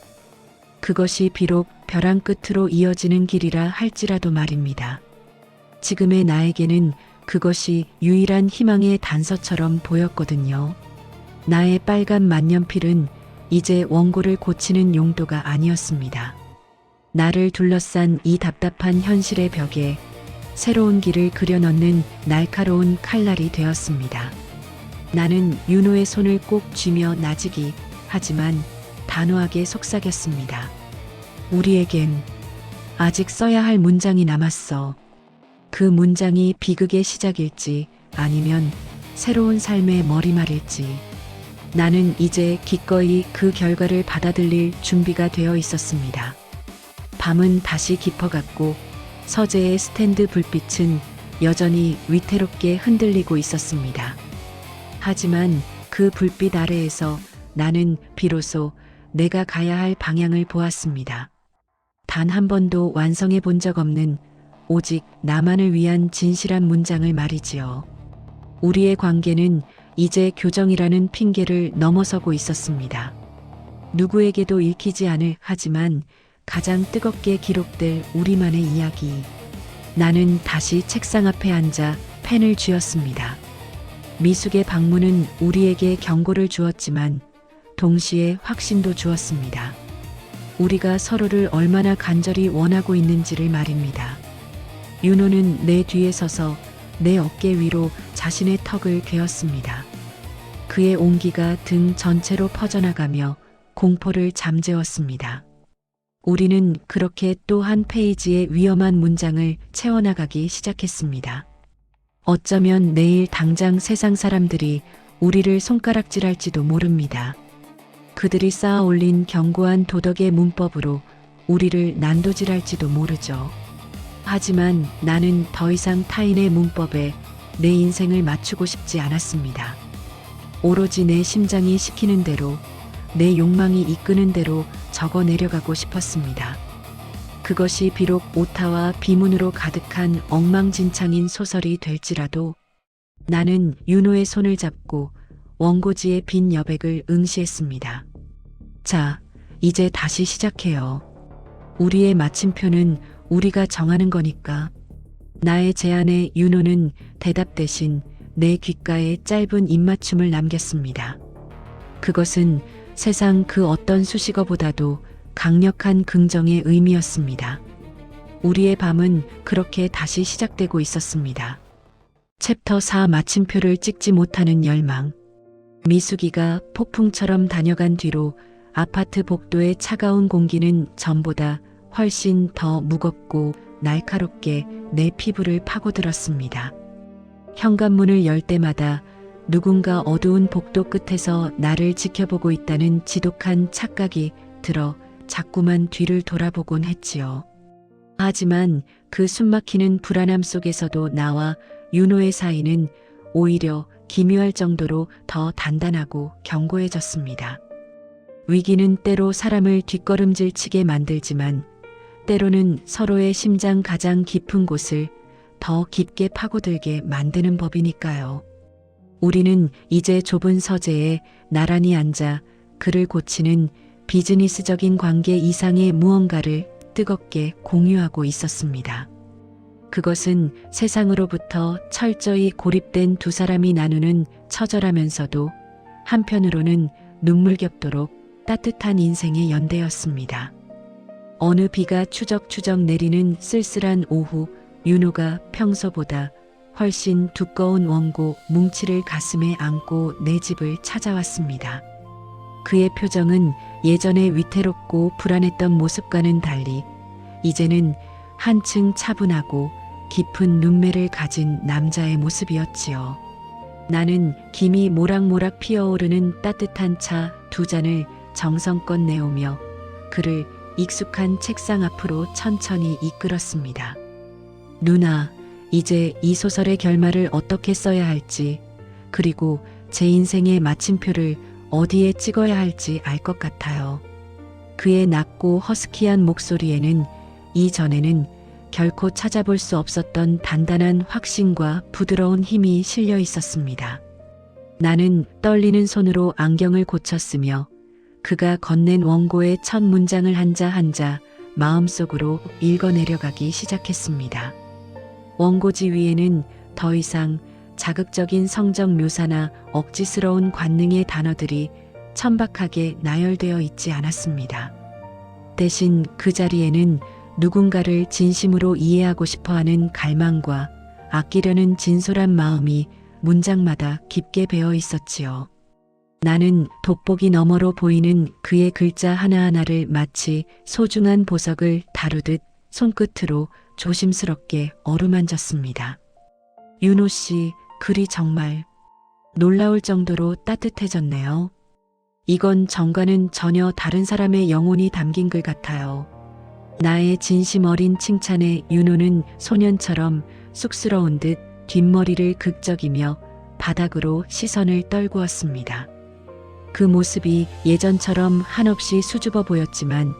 [SPEAKER 1] 그것이 비록 벼랑 끝으로 이어지는 길이라 할지라도 말입니다. 지금의 나에게는 그것이 유일한 희망의 단서처럼 보였거든요. 나의 빨간 만년필은 이제 원고를 고치는 용도가 아니었습니다. 나를 둘러싼 이 답답한 현실의 벽에 새로운 길을 그려넣는 날카로운 칼날이 되었습니다. 나는 윤호의 손을 꼭 쥐며 나지기 하지만 단호하게 속삭였습니다. 우리에겐 아직 써야 할 문장이 남았어. 그 문장이 비극의 시작일지 아니면 새로운 삶의 머리말일지. 나는 이제 기꺼이 그 결과를 받아들일 준비가 되어 있었습니다. 밤은 다시 깊어갔고 서재의 스탠드 불빛은 여전히 위태롭게 흔들리고 있었습니다. 하지만 그 불빛 아래에서 나는 비로소 내가 가야 할 방향을 보았습니다. 단 한 번도 완성해 본 적 없는 오직 나만을 위한 진실한 문장을 말이지요. 우리의 관계는 이제 교정이라는 핑계를 넘어서고 있었습니다. 누구에게도 읽히지 않을 하지만 가장 뜨겁게 기록될 우리만의 이야기. 나는 다시 책상 앞에 앉아 펜을 쥐었습니다. 미숙의 방문은 우리에게 경고를 주었지만 동시에 확신도 주었습니다. 우리가 서로를 얼마나 간절히 원하고 있는지를 말입니다. 윤호는 내 뒤에 서서 내 어깨 위로 자신의 턱을 괴었습니다. 그의 온기가 등 전체로 퍼져나가며 공포를 잠재웠습니다. 우리는 그렇게 또 한 페이지의 위험한 문장을 채워나가기 시작했습니다. 어쩌면 내일 당장 세상 사람들이 우리를 손가락질할지도 모릅니다. 그들이 쌓아 올린 견고한 도덕의 문법으로 우리를 난도질할지도 모르죠. 하지만 나는 더 이상 타인의 문법에 내 인생을 맞추고 싶지 않았습니다. 오로지 내 심장이 시키는 대로, 내 욕망이 이끄는 대로 적어 내려가고 싶었습니다. 그것이 비록 오타와 비문으로 가득한 엉망진창인 소설이 될지라도 나는 윤호의 손을 잡고 원고지의 빈 여백을 응시했습니다. 자, 이제 다시 시작해요. 우리의 마침표는 우리가 정하는 거니까. 나의 제안에 윤호는 대답 대신 내 귓가에 짧은 입맞춤을 남겼습니다. 그것은 세상 그 어떤 수식어보다도 강력한 긍정의 의미였습니다. 우리의 밤은 그렇게 다시 시작되고 있었습니다. 챕터 4 마침표를 찍지 못하는 열망. 미숙이가 폭풍처럼 다녀간 뒤로 아파트 복도의 차가운 공기는 전보다 훨씬 더 무겁고 날카롭게 내 피부를 파고들었습니다. 현관문을 열 때마다 누군가 어두운 복도 끝에서 나를 지켜보고 있다는 지독한 착각이 들어 자꾸만 뒤를 돌아보곤 했지요. 하지만 그 숨막히는 불안함 속에서도 나와 윤호의 사이는 오히려 기묘할 정도로 더 단단하고 견고해졌습니다. 위기는 때로 사람을 뒷걸음질 치게 만들지만 때로는 서로의 심장 가장 깊은 곳을 더 깊게 파고들게 만드는 법이니까요. 우리는 이제 좁은 서재에 나란히 앉아 그를 고치는 비즈니스적인 관계 이상의 무언가를 뜨겁게 공유하고 있었습니다. 그것은 세상으로부터 철저히 고립된 두 사람이 나누는 처절하면서도 한편으로는 눈물겹도록 따뜻한 인생의 연대였습니다. 어느 비가 추적추적 내리는 쓸쓸한 오후, 윤호가 평소보다 훨씬 두꺼운 원고 뭉치를 가슴에 안고 내 집을 찾아왔습니다. 그의 표정은 예전에 위태롭고 불안했던 모습과는 달리 이제는 한층 차분하고 깊은 눈매를 가진 남자의 모습이었지요. 나는 김이 모락모락 피어오르는 따뜻한 차 두 잔을 정성껏 내오며 그를 익숙한 책상 앞으로 천천히 이끌었습니다. 누나, 이제 이 소설의 결말을 어떻게 써야 할지, 그리고 제 인생의 마침표를 어디에 찍어야 할지 알 것 같아요. 그의 낮고 허스키한 목소리에는 이전에는 결코 찾아볼 수 없었던 단단한 확신과 부드러운 힘이 실려 있었습니다. 나는 떨리는 손으로 안경을 고쳤으며 그가 건넨 원고의 첫 문장을 한자 한자 마음속으로 읽어내려가기 시작했습니다. 원고지 위에는 더 이상 자극적인 성적 묘사나 억지스러운 관능의 단어들이 천박하게 나열되어 있지 않았습니다. 대신 그 자리에는 누군가를 진심으로 이해하고 싶어하는 갈망과 아끼려는 진솔한 마음이 문장마다 깊게 배어 있었지요. 나는 돋보기 너머로 보이는 그의 글자 하나하나를 마치 소중한 보석을 다루듯 손끝으로 조심스럽게 어루만졌습니다. 윤호 씨, 글이 정말 놀라울 정도로 따뜻해졌네요. 이건 전과는 전혀 다른 사람의 영혼이 담긴 글 같아요. 나의 진심 어린 칭찬에 윤호는 소년처럼 쑥스러운 듯 뒷머리를 극적이며 바닥으로 시선을 떨구었습니다. 그 모습이 예전처럼 한없이 수줍어 보였지만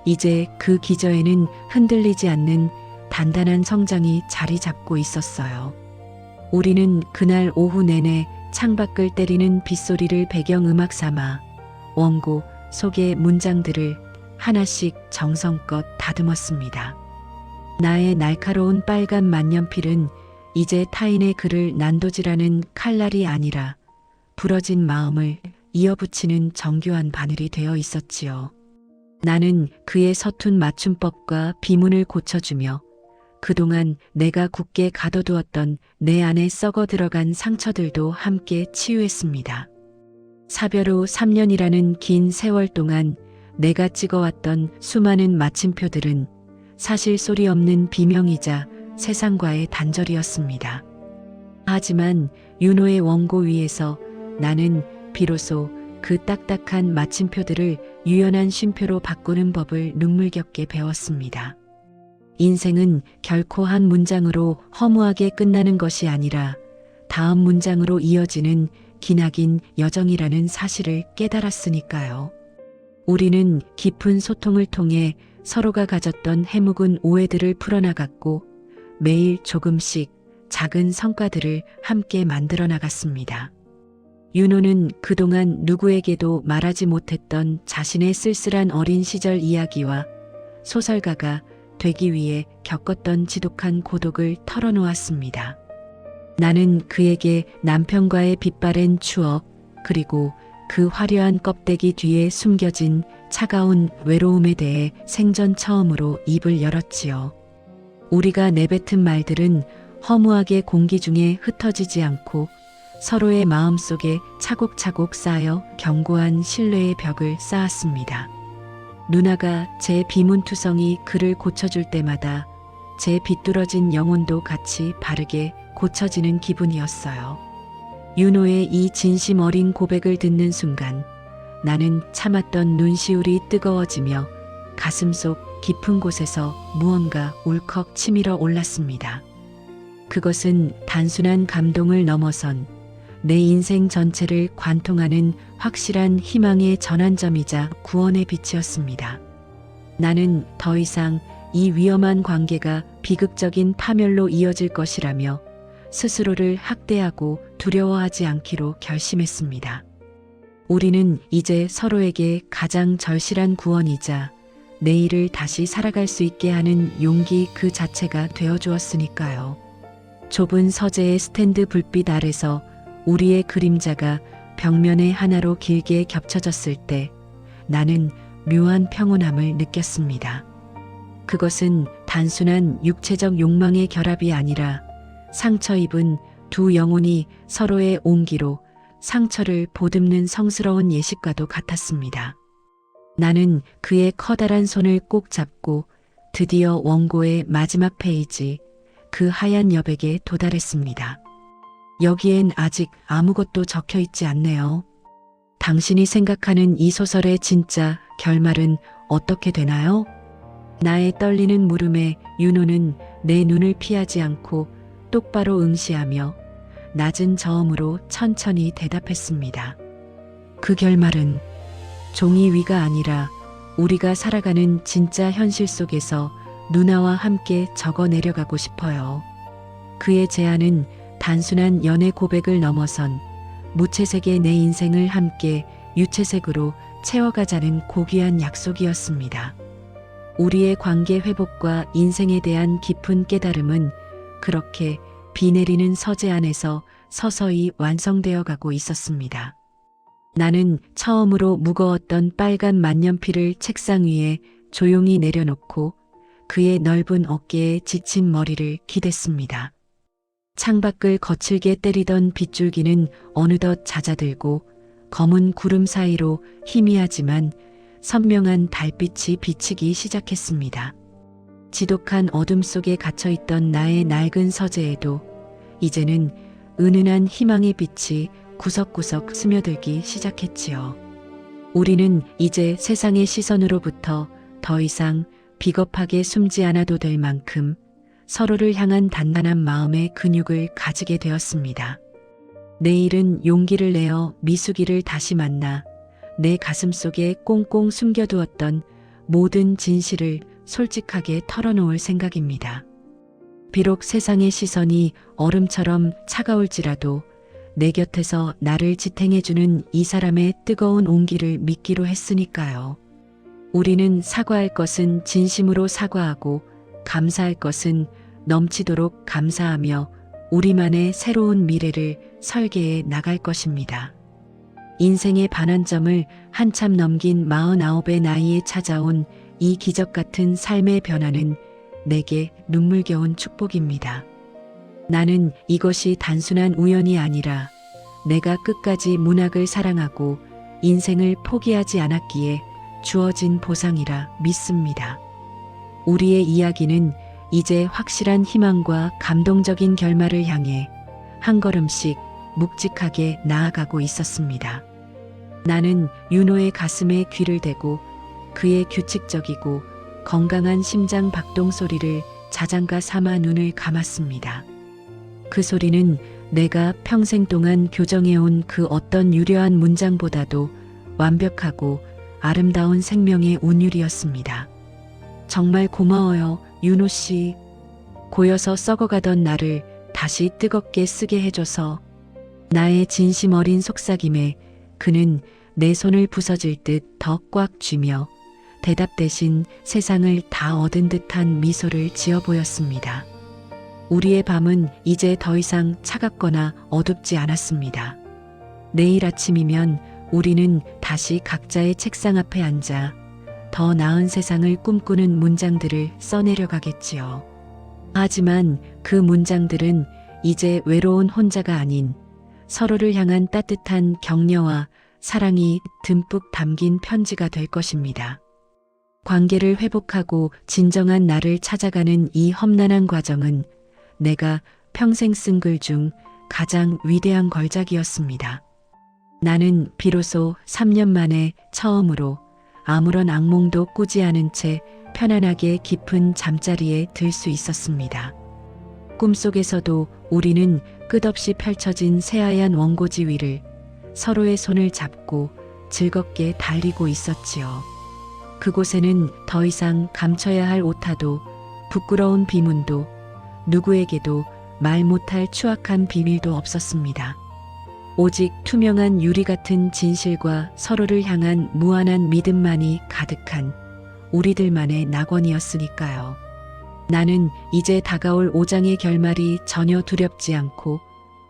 [SPEAKER 1] 이제 그 기저에는 흔들리지 않는 단단한 성장이 자리 잡고 있었어요. 우리는 그날 오후 내내 창밖을 때리는 빗소리를 배경음악 삼아 원고 속의 문장들을 하나씩 정성껏 다듬었습니다. 나의 날카로운 빨간 만년필은 이제 타인의 글을 난도질하는 칼날이 아니라 부러진 마음을 이어붙이는 정교한 바늘이 되어 있었지요. 나는 그의 서툰 맞춤법과 비문을 고쳐주며 그동안 내가 굳게 가둬두었던 내 안에 썩어 들어간 상처들도 함께 치유했습니다. 사별 후 3년이라는 긴 세월 동안 내가 찍어왔던 수많은 마침표들은 사실 소리 없는 비명이자 세상과의 단절이었습니다. 하지만 윤호의 원고 위에서 나는 비로소 그 딱딱한 마침표들을 유연한 쉼표로 바꾸는 법을 눈물겹게 배웠습니다. 인생은 결코 한 문장으로 허무하게 끝나는 것이 아니라 다음 문장으로 이어지는 기나긴 여정이라는 사실을 깨달았으니까요. 우리는 깊은 소통을 통해 서로가 가졌던 해묵은 오해들을 풀어나갔고 매일 조금씩 작은 성과들을 함께 만들어 나갔습니다. 윤호는 그동안 누구에게도 말하지 못했던 자신의 쓸쓸한 어린 시절 이야기와 소설가가 되기 위해 겪었던 지독한 고독을 털어놓았습니다. 나는 그에게 남편과의 빛바랜 추억, 그리고 그 화려한 껍데기 뒤에 숨겨진 차가운 외로움에 대해 생전 처음으로 입을 열었지요. 우리가 내뱉은 말들은 허무하게 공기 중에 흩어지지 않고 서로의 마음속에 차곡차곡 쌓여 견고한 신뢰의 벽을 쌓았습니다. 누나가 제 비문투성이 글을 고쳐줄 때마다 제 비뚤어진 영혼도 같이 바르게 고쳐지는 기분이었어요. 윤호의 이 진심 어린 고백을 듣는 순간 나는 참았던 눈시울이 뜨거워지며 가슴속 깊은 곳에서 무언가 울컥 치밀어 올랐습니다. 그것은 단순한 감동을 넘어선 내 인생 전체를 관통하는 확실한 희망의 전환점이자 구원의 빛이었습니다. 나는 더 이상 이 위험한 관계가 비극적인 파멸로 이어질 것이라며 스스로를 학대하고 두려워하지 않기로 결심했습니다. 우리는 이제 서로에게 가장 절실한 구원이자 내일을 다시 살아갈 수 있게 하는 용기 그 자체가 되어주었으니까요. 좁은 서재의 스탠드 불빛 아래서 우리의 그림자가 벽면에 하나로 길게 겹쳐졌을 때 나는 묘한 평온함을 느꼈습니다. 그것은 단순한 육체적 욕망의 결합이 아니라 상처 입은 두 영혼이 서로의 온기로 상처를 보듬는 성스러운 예식과도 같았습니다. 나는 그의 커다란 손을 꼭 잡고 드디어 원고의 마지막 페이지, 그 하얀 여백에 도달했습니다. 여기엔 아직 아무것도 적혀 있지 않네요. 당신이 생각하는 이 소설의 진짜 결말은 어떻게 되나요? 나의 떨리는 물음에 윤호는 내 눈을 피하지 않고 똑바로 응시하며 낮은 저음으로 천천히 대답했습니다. 그 결말은 종이 위가 아니라 우리가 살아가는 진짜 현실 속에서 누나와 함께 적어 내려가고 싶어요. 그의 제안은 단순한 연애 고백을 넘어선 무채색의 내 인생을 함께 유채색으로 채워가자는 고귀한 약속이었습니다. 우리의 관계 회복과 인생에 대한 깊은 깨달음은 그렇게 비 내리는 서재 안에서 서서히 완성되어 가고 있었습니다. 나는 처음으로 무거웠던 빨간 만년필을 책상 위에 조용히 내려놓고 그의 넓은 어깨에 지친 머리를 기댔습니다. 창밖을 거칠게 때리던 빗줄기는 어느덧 잦아들고 검은 구름 사이로 희미하지만 선명한 달빛이 비치기 시작했습니다. 지독한 어둠 속에 갇혀있던 나의 낡은 서재에도 이제는 은은한 희망의 빛이 구석구석 스며들기 시작했지요. 우리는 이제 세상의 시선으로부터 더 이상 비겁하게 숨지 않아도 될 만큼 서로를 향한 단단한 마음의 근육을 가지게 되었습니다. 내일은 용기를 내어 미숙이를 다시 만나 내 가슴 속에 꽁꽁 숨겨두었던 모든 진실을 솔직하게 털어놓을 생각입니다. 비록 세상의 시선이 얼음처럼 차가울지라도 내 곁에서 나를 지탱해주는 이 사람의 뜨거운 온기를 믿기로 했으니까요. 우리는 사과할 것은 진심으로 사과하고 감사할 것은 넘치도록 감사하며 우리만의 새로운 미래를 설계해 나갈 것입니다. 인생의 반환점을 한참 넘긴 49의 나이에 찾아온 이 기적 같은 삶의 변화는 내게 눈물겨운 축복입니다. 나는 이것이 단순한 우연이 아니라 내가 끝까지 문학을 사랑하고 인생을 포기하지 않았기에 주어진 보상이라 믿습니다. 우리의 이야기는 이제 확실한 희망과 감동적인 결말을 향해 한 걸음씩 묵직하게 나아가고 있었습니다. 나는 윤호의 가슴에 귀를 대고 그의 규칙적이고 건강한 심장 박동 소리를 자장가 삼아 눈을 감았습니다. 그 소리는 내가 평생 동안 교정해온 그 어떤 유려한 문장보다도 완벽하고 아름다운 생명의 운율이었습니다. 정말 고마워요, 윤호 씨. 고여서 썩어가던 나를 다시 뜨겁게 쓰게 해줘서. 나의 진심 어린 속삭임에 그는 내 손을 부서질 듯 더 꽉 쥐며 대답 대신 세상을 다 얻은 듯한 미소를 지어 보였습니다. 우리의 밤은 이제 더 이상 차갑거나 어둡지 않았습니다. 내일 아침이면 우리는 다시 각자의 책상 앞에 앉아 더 나은 세상을 꿈꾸는 문장들을 써내려가겠지요. 하지만 그 문장들은 이제 외로운 혼자가 아닌 서로를 향한 따뜻한 격려와 사랑이 듬뿍 담긴 편지가 될 것입니다. 관계를 회복하고 진정한 나를 찾아가는 이 험난한 과정은 내가 평생 쓴 글 중 가장 위대한 걸작이었습니다. 나는 비로소 3년 만에 처음으로 아무런 악몽도 꾸지 않은 채 편안하게 깊은 잠자리에 들 수 있었습니다. 꿈속에서도 우리는 끝없이 펼쳐진 새하얀 원고지 위를 서로의 손을 잡고 즐겁게 달리고 있었지요. 그곳에는 더 이상 감춰야 할 오타도 부끄러운 비문도 누구에게도 말 못할 추악한 비밀도 없었습니다. 오직 투명한 유리 같은 진실과 서로를 향한 무한한 믿음만이 가득한 우리들만의 낙원이었으니까요. 나는 이제 다가올 5장의 결말이 전혀 두렵지 않고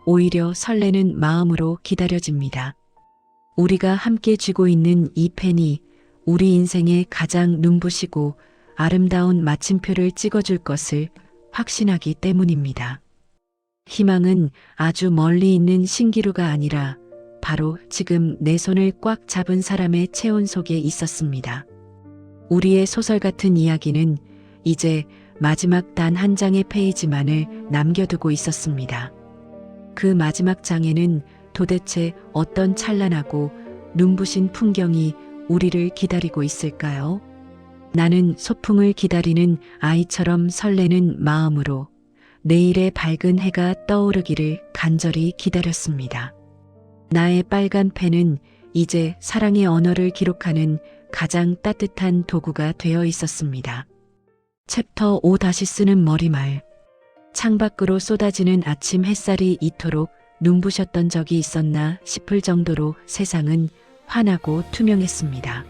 [SPEAKER 1] 오히려 설레는 마음으로 기다려집니다. 우리가 함께 쥐고 있는 이 펜이 우리 인생의 가장 눈부시고 아름다운 마침표를 찍어줄 것을 확신하기 때문입니다. 희망은 아주 멀리 있는 신기루가 아니라 바로 지금 내 손을 꽉 잡은 사람의 체온 속에 있었습니다. 우리의 소설 같은 이야기는 이제 마지막 단 한 장의 페이지만을 남겨두고 있었습니다. 그 마지막 장에는 도대체 어떤 찬란하고 눈부신 풍경이 우리를 기다리고 있을까요? 나는 소풍을 기다리는 아이처럼 설레는 마음으로 내일의 밝은 해가 떠오르기를 간절히 기다렸습니다. 나의 빨간 펜은 이제 사랑의 언어를 기록하는 가장 따뜻한 도구가 되어 있었습니다. 챕터 5 다시 쓰는 머리말. 창밖으로 쏟아지는 아침 햇살이 이토록 눈부셨던 적이 있었나 싶을 정도로 세상은 환하고 투명했습니다.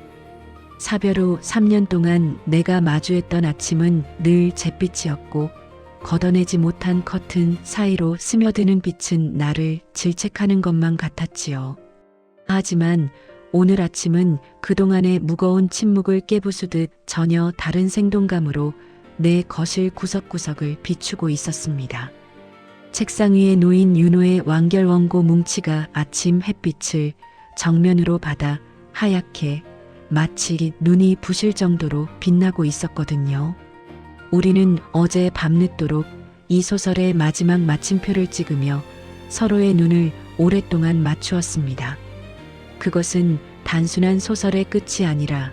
[SPEAKER 1] 사별 후 3년 동안 내가 마주했던 아침은 늘 잿빛이었고 걷어내지 못한 커튼 사이로 스며드는 빛은 나를 질책하는 것만 같았지요. 하지만 오늘 아침은 그동안의 무거운 침묵을 깨부수듯 전혀 다른 생동감으로 내 거실 구석구석을 비추고 있었습니다. 책상 위에 놓인 윤호의 완결 원고 뭉치가 아침 햇빛을 정면으로 받아 하얗게 마치 눈이 부실 정도로 빛나고 있었거든요. 우리는 어제 밤늦도록 이 소설의 마지막 마침표를 찍으며 서로의 눈을 오랫동안 맞추었습니다. 그것은 단순한 소설의 끝이 아니라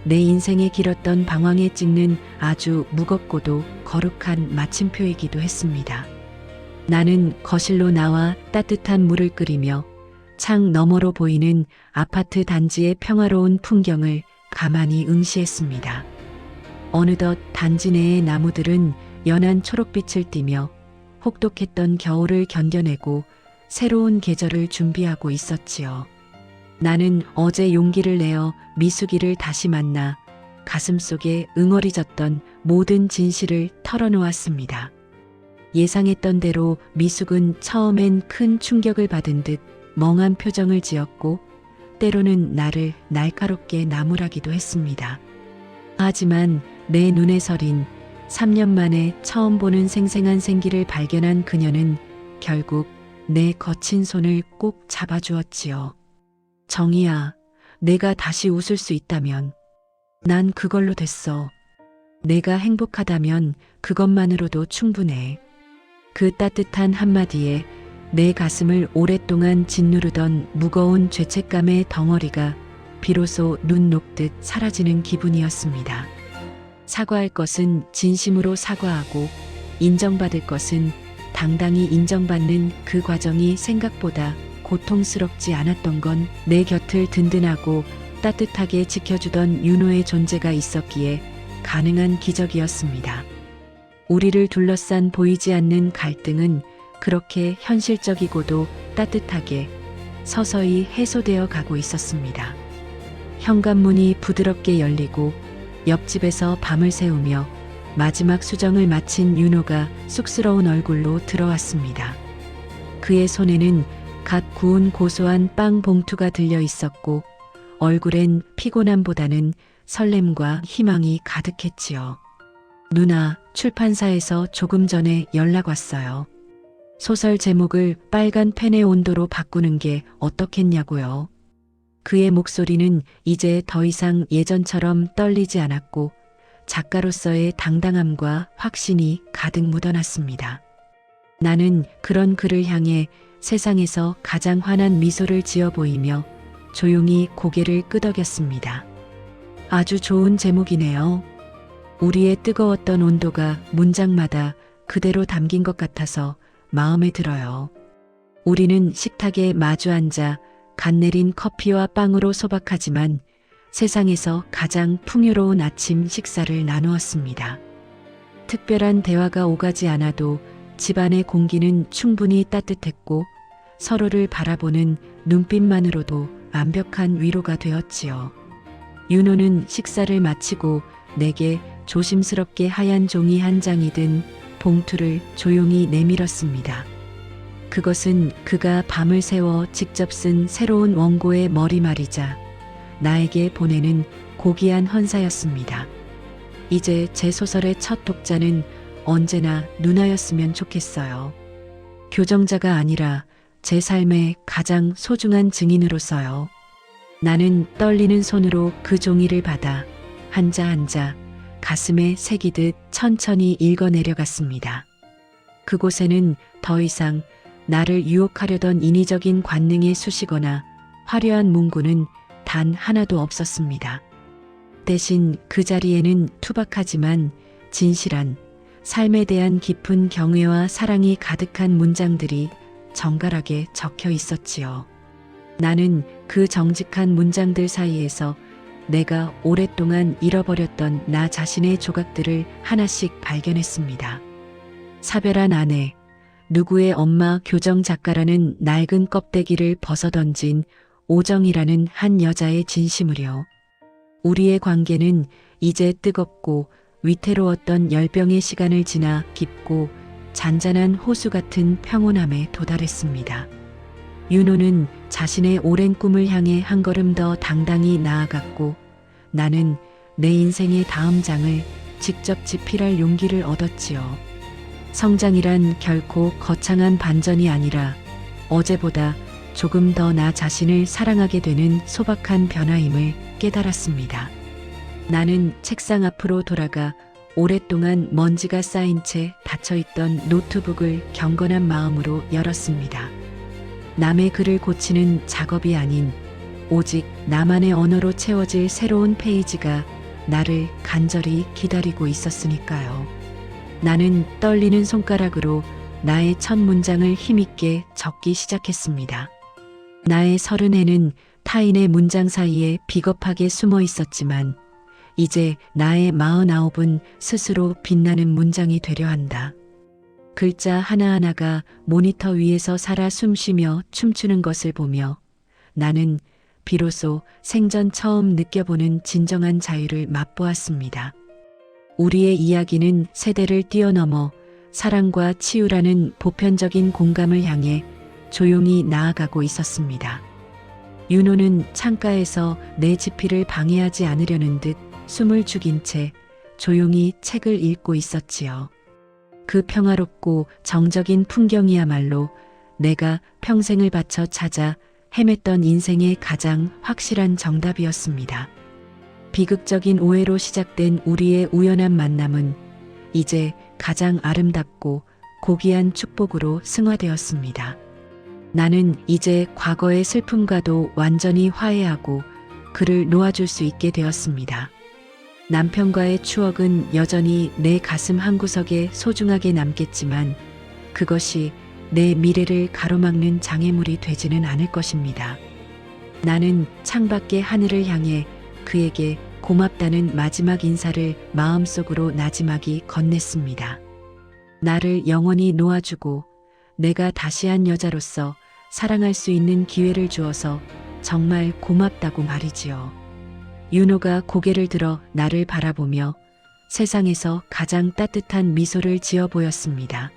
[SPEAKER 1] 내 인생에 길었던 방황에 찍는 아주 무겁고도 거룩한 마침표이기도 했습니다. 나는 거실로 나와 따뜻한 물을 끓이며 창 너머로 보이는 아파트 단지의 평화로운 풍경을 가만히 응시했습니다. 어느덧 단지 내의 나무들은 연한 초록빛을 띠며 혹독했던 겨울을 견뎌내고 새로운 계절을 준비하고 있었지요. 나는 어제 용기를 내어 미숙이를 다시 만나 가슴속에 응어리졌던 모든 진실을 털어놓았습니다. 예상했던 대로 미숙은 처음엔 큰 충격을 받은 듯 멍한 표정을 지었고 때로는 나를 날카롭게 나무라기도 했습니다. 하지만 내 눈에 서린 3년 만에 처음 보는 생생한 생기를 발견한 그녀는 결국 내 거친 손을 꼭 잡아주었지요. 정희야, 내가 다시 웃을 수 있다면 난 그걸로 됐어. 내가 행복하다면 그것만으로도 충분해. 그 따뜻한 한마디에 내 가슴을 오랫동안 짓누르던 무거운 죄책감의 덩어리가 비로소 눈 녹듯 사라지는 기분이었습니다. 사과할 것은 진심으로 사과하고 인정받을 것은 당당히 인정받는 그 과정이 생각보다 고통스럽지 않았던 건 내 곁을 든든하고 따뜻하게 지켜주던 윤호의 존재가 있었기에 가능한 기적이었습니다. 우리를 둘러싼 보이지 않는 갈등은 그렇게 현실적이고도 따뜻하게 서서히 해소되어 가고 있었습니다. 현관문이 부드럽게 열리고 옆집에서 밤을 새우며 마지막 수정을 마친 윤호가 쑥스러운 얼굴로 들어왔습니다. 그의 손에는 갓 구운 고소한 빵 봉투가 들려 있었고 얼굴엔 피곤함보다는 설렘과 희망이 가득했지요. 누나, 출판사에서 조금 전에 연락 왔어요. 소설 제목을 빨간 펜의 온도로 바꾸는 게 어떻겠냐고요. 그의 목소리는 이제 더 이상 예전처럼 떨리지 않았고 작가로서의 당당함과 확신이 가득 묻어났습니다. 나는 그런 그를 향해 세상에서 가장 환한 미소를 지어 보이며 조용히 고개를 끄덕였습니다. 아주 좋은 제목이네요. 우리의 뜨거웠던 온도가 문장마다 그대로 담긴 것 같아서 마음에 들어요. 우리는 식탁에 마주 앉아 갓 내린 커피와 빵으로 소박하지만 세상에서 가장 풍요로운 아침 식사를 나누었습니다. 특별한 대화가 오가지 않아도 집안의 공기는 충분히 따뜻했고 서로를 바라보는 눈빛만으로도 완벽한 위로가 되었지요. 윤호는 식사를 마치고 내게 조심스럽게 하얀 종이 한 장이 든 봉투를 조용히 내밀었습니다. 그것은 그가 밤을 새워 직접 쓴 새로운 원고의 머리말이자 나에게 보내는 고귀한 헌사였습니다. 이제 제 소설의 첫 독자는 언제나 누나였으면 좋겠어요. 교정자가 아니라 제 삶의 가장 소중한 증인으로서요. 나는 떨리는 손으로 그 종이를 받아 한자 한자 가슴에 새기듯 천천히 읽어내려갔습니다. 그곳에는 더 이상 나를 유혹하려던 인위적인 관능에 쑤시거나 화려한 문구는 단 하나도 없었습니다. 대신 그 자리에는 투박하지만 진실한 삶에 대한 깊은 경외와 사랑이 가득한 문장들이 정갈하게 적혀 있었지요. 나는 그 정직한 문장들 사이에서 내가 오랫동안 잃어버렸던 나 자신의 조각들을 하나씩 발견했습니다. 사별한 아내, 누구의 엄마 교정 작가라는 낡은 껍데기를 벗어던진 오정이라는 한 여자의 진심으려. 우리의 관계는 이제 뜨겁고 위태로웠던 열병의 시간을 지나 깊고 잔잔한 호수 같은 평온함에 도달했습니다. 윤호는 자신의 오랜 꿈을 향해 한 걸음 더 당당히 나아갔고 나는 내 인생의 다음 장을 직접 집필할 용기를 얻었지요. 성장이란 결코 거창한 반전이 아니라 어제보다 조금 더 나 자신을 사랑하게 되는 소박한 변화임을 깨달았습니다. 나는 책상 앞으로 돌아가 오랫동안 먼지가 쌓인 채 닫혀있던 노트북을 경건한 마음으로 열었습니다. 남의 글을 고치는 작업이 아닌 오직 나만의 언어로 채워질 새로운 페이지가 나를 간절히 기다리고 있었으니까요. 나는 떨리는 손가락으로 나의 첫 문장을 힘있게 적기 시작했습니다. 나의 30회는 타인의 문장 사이에 비겁하게 숨어 있었지만 이제 나의 49은 스스로 빛나는 문장이 되려 한다. 글자 하나하나가 모니터 위에서 살아 숨쉬며 춤추는 것을 보며 나는 비로소 생전 처음 느껴보는 진정한 자유를 맛보았습니다. 우리의 이야기는 세대를 뛰어넘어 사랑과 치유라는 보편적인 공감을 향해 조용히 나아가고 있었습니다. 윤호는 창가에서 내 집필을 방해하지 않으려는 듯 숨을 죽인 채 조용히 책을 읽고 있었지요. 그 평화롭고 정적인 풍경이야말로 내가 평생을 바쳐 찾아 헤맸던 인생의 가장 확실한 정답이었습니다. 비극적인 오해로 시작된 우리의 우연한 만남은 이제 가장 아름답고 고귀한 축복으로 승화되었습니다. 나는 이제 과거의 슬픔과도 완전히 화해하고 그를 놓아줄 수 있게 되었습니다. 남편과의 추억은 여전히 내 가슴 한구석에 소중하게 남겠지만 그것이 내 미래를 가로막는 장애물이 되지는 않을 것입니다. 나는 창밖의 하늘을 향해 그에게 고맙다는 마지막 인사를 마음속으로 나지막이 건넸습니다. 나를 영원히 놓아주고 내가 다시 한 여자로서 사랑할 수 있는 기회를 주어서 정말 고맙다고 말이지요. 윤호가 고개를 들어 나를 바라보며 세상에서 가장 따뜻한 미소를 지어 보였습니다.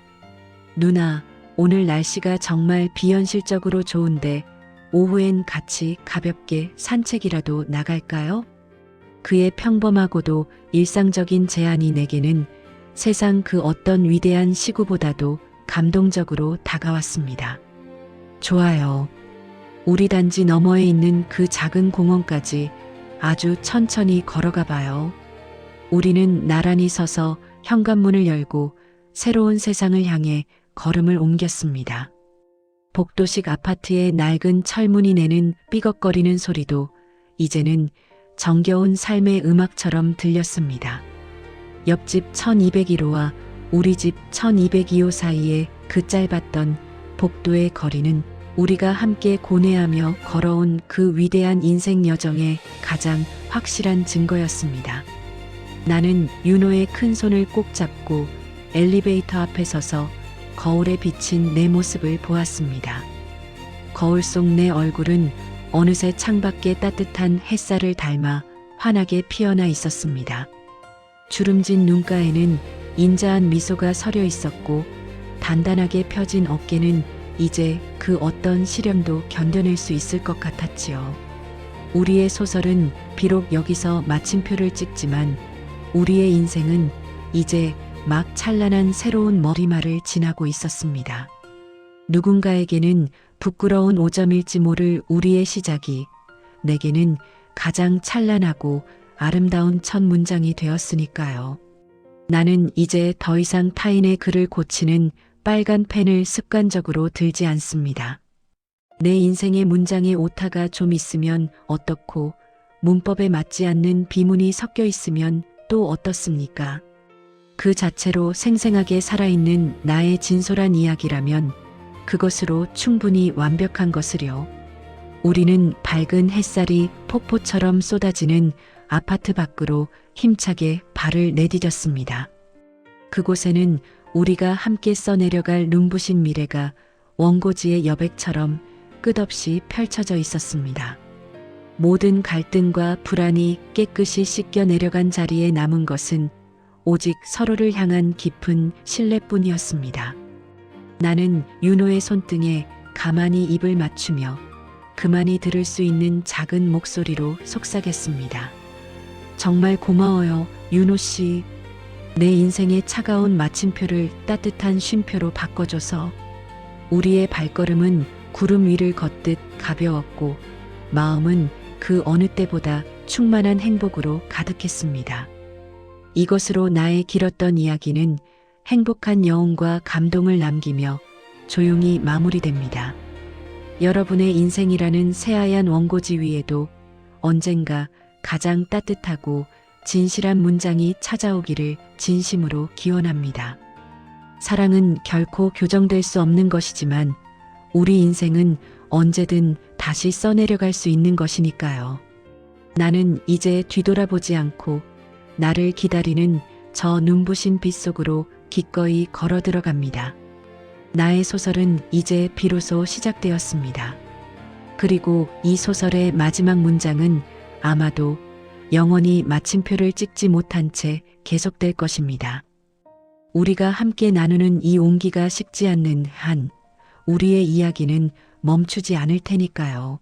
[SPEAKER 1] 누나, 오늘 날씨가 정말 비현실적으로 좋은데 오후엔 같이 가볍게 산책이라도 나갈까요? 그의 평범하고도 일상적인 제안이 내게는 세상 그 어떤 위대한 시구보다도 감동적으로 다가왔습니다. 좋아요. 우리 단지 너머에 있는 그 작은 공원까지 아주 천천히 걸어가 봐요. 우리는 나란히 서서 현관문을 열고 새로운 세상을 향해 걸음을 옮겼습니다. 복도식 아파트의 낡은 철문이 내는 삐걱거리는 소리도 이제는 정겨운 삶의 음악처럼 들렸습니다. 옆집 1201호와 우리 집 1202호 사이에 그 짧았던 복도의 거리는 우리가 함께 고뇌하며 걸어온 그 위대한 인생 여정의 가장 확실한 증거였습니다. 나는 윤호의 큰 손을 꼭 잡고 엘리베이터 앞에 서서 거울에 비친 내 모습을 보았습니다. 거울 속 내 얼굴은 어느새 창밖의 따뜻한 햇살을 닮아 환하게 피어나 있었습니다. 주름진 눈가에는 인자한 미소가 서려 있었고 단단하게 펴진 어깨는 이제 그 어떤 시련도 견뎌낼 수 있을 것 같았지요. 우리의 소설은 비록 여기서 마침표를 찍지만 우리의 인생은 이제 막 찬란한 새로운 머리말을 지나고 있었습니다. 누군가에게는 부끄러운 오점일지 모를 우리의 시작이 내게는 가장 찬란하고 아름다운 첫 문장이 되었으니까요. 나는 이제 더 이상 타인의 글을 고치는 빨간 펜을 습관적으로 들지 않습니다. 내 인생의 문장에 오타가 좀 있으면 어떻고 문법에 맞지 않는 비문이 섞여 있으면 또 어떻습니까? 그 자체로 생생하게 살아있는 나의 진솔한 이야기라면 그것으로 충분히 완벽한 것을요. 우리는 밝은 햇살이 폭포처럼 쏟아지는 아파트 밖으로 힘차게 발을 내디뎠습니다. 그곳에는 우리가 함께 써내려갈 눈부신 미래가 원고지의 여백처럼 끝없이 펼쳐져 있었습니다. 모든 갈등과 불안이 깨끗이 씻겨 내려간 자리에 남은 것은 오직 서로를 향한 깊은 신뢰뿐이었습니다. 나는 윤호의 손등에 가만히 입을 맞추며 그만이 들을 수 있는 작은 목소리로 속삭였습니다. 정말 고마워요, 윤호 씨. 내 인생의 차가운 마침표를 따뜻한 쉼표로 바꿔줘서. 우리의 발걸음은 구름 위를 걷듯 가벼웠고 마음은 그 어느 때보다 충만한 행복으로 가득했습니다. 이것으로 나의 길었던 이야기는 행복한 여운과 감동을 남기며 조용히 마무리됩니다. 여러분의 인생이라는 새하얀 원고지 위에도 언젠가 가장 따뜻하고 진실한 문장이 찾아오기를 진심으로 기원합니다. 사랑은 결코 교정될 수 없는 것이지만 우리 인생은 언제든 다시 써내려갈 수 있는 것이니까요. 나는 이제 뒤돌아보지 않고 나를 기다리는 저 눈부신 빛 속으로 기꺼이 걸어 들어갑니다. 나의 소설은 이제 비로소 시작되었습니다. 그리고 이 소설의 마지막 문장은 아마도 영원히 마침표를 찍지 못한 채 계속될 것입니다. 우리가 함께 나누는 이 온기가 식지 않는 한 우리의 이야기는 멈추지 않을 테니까요.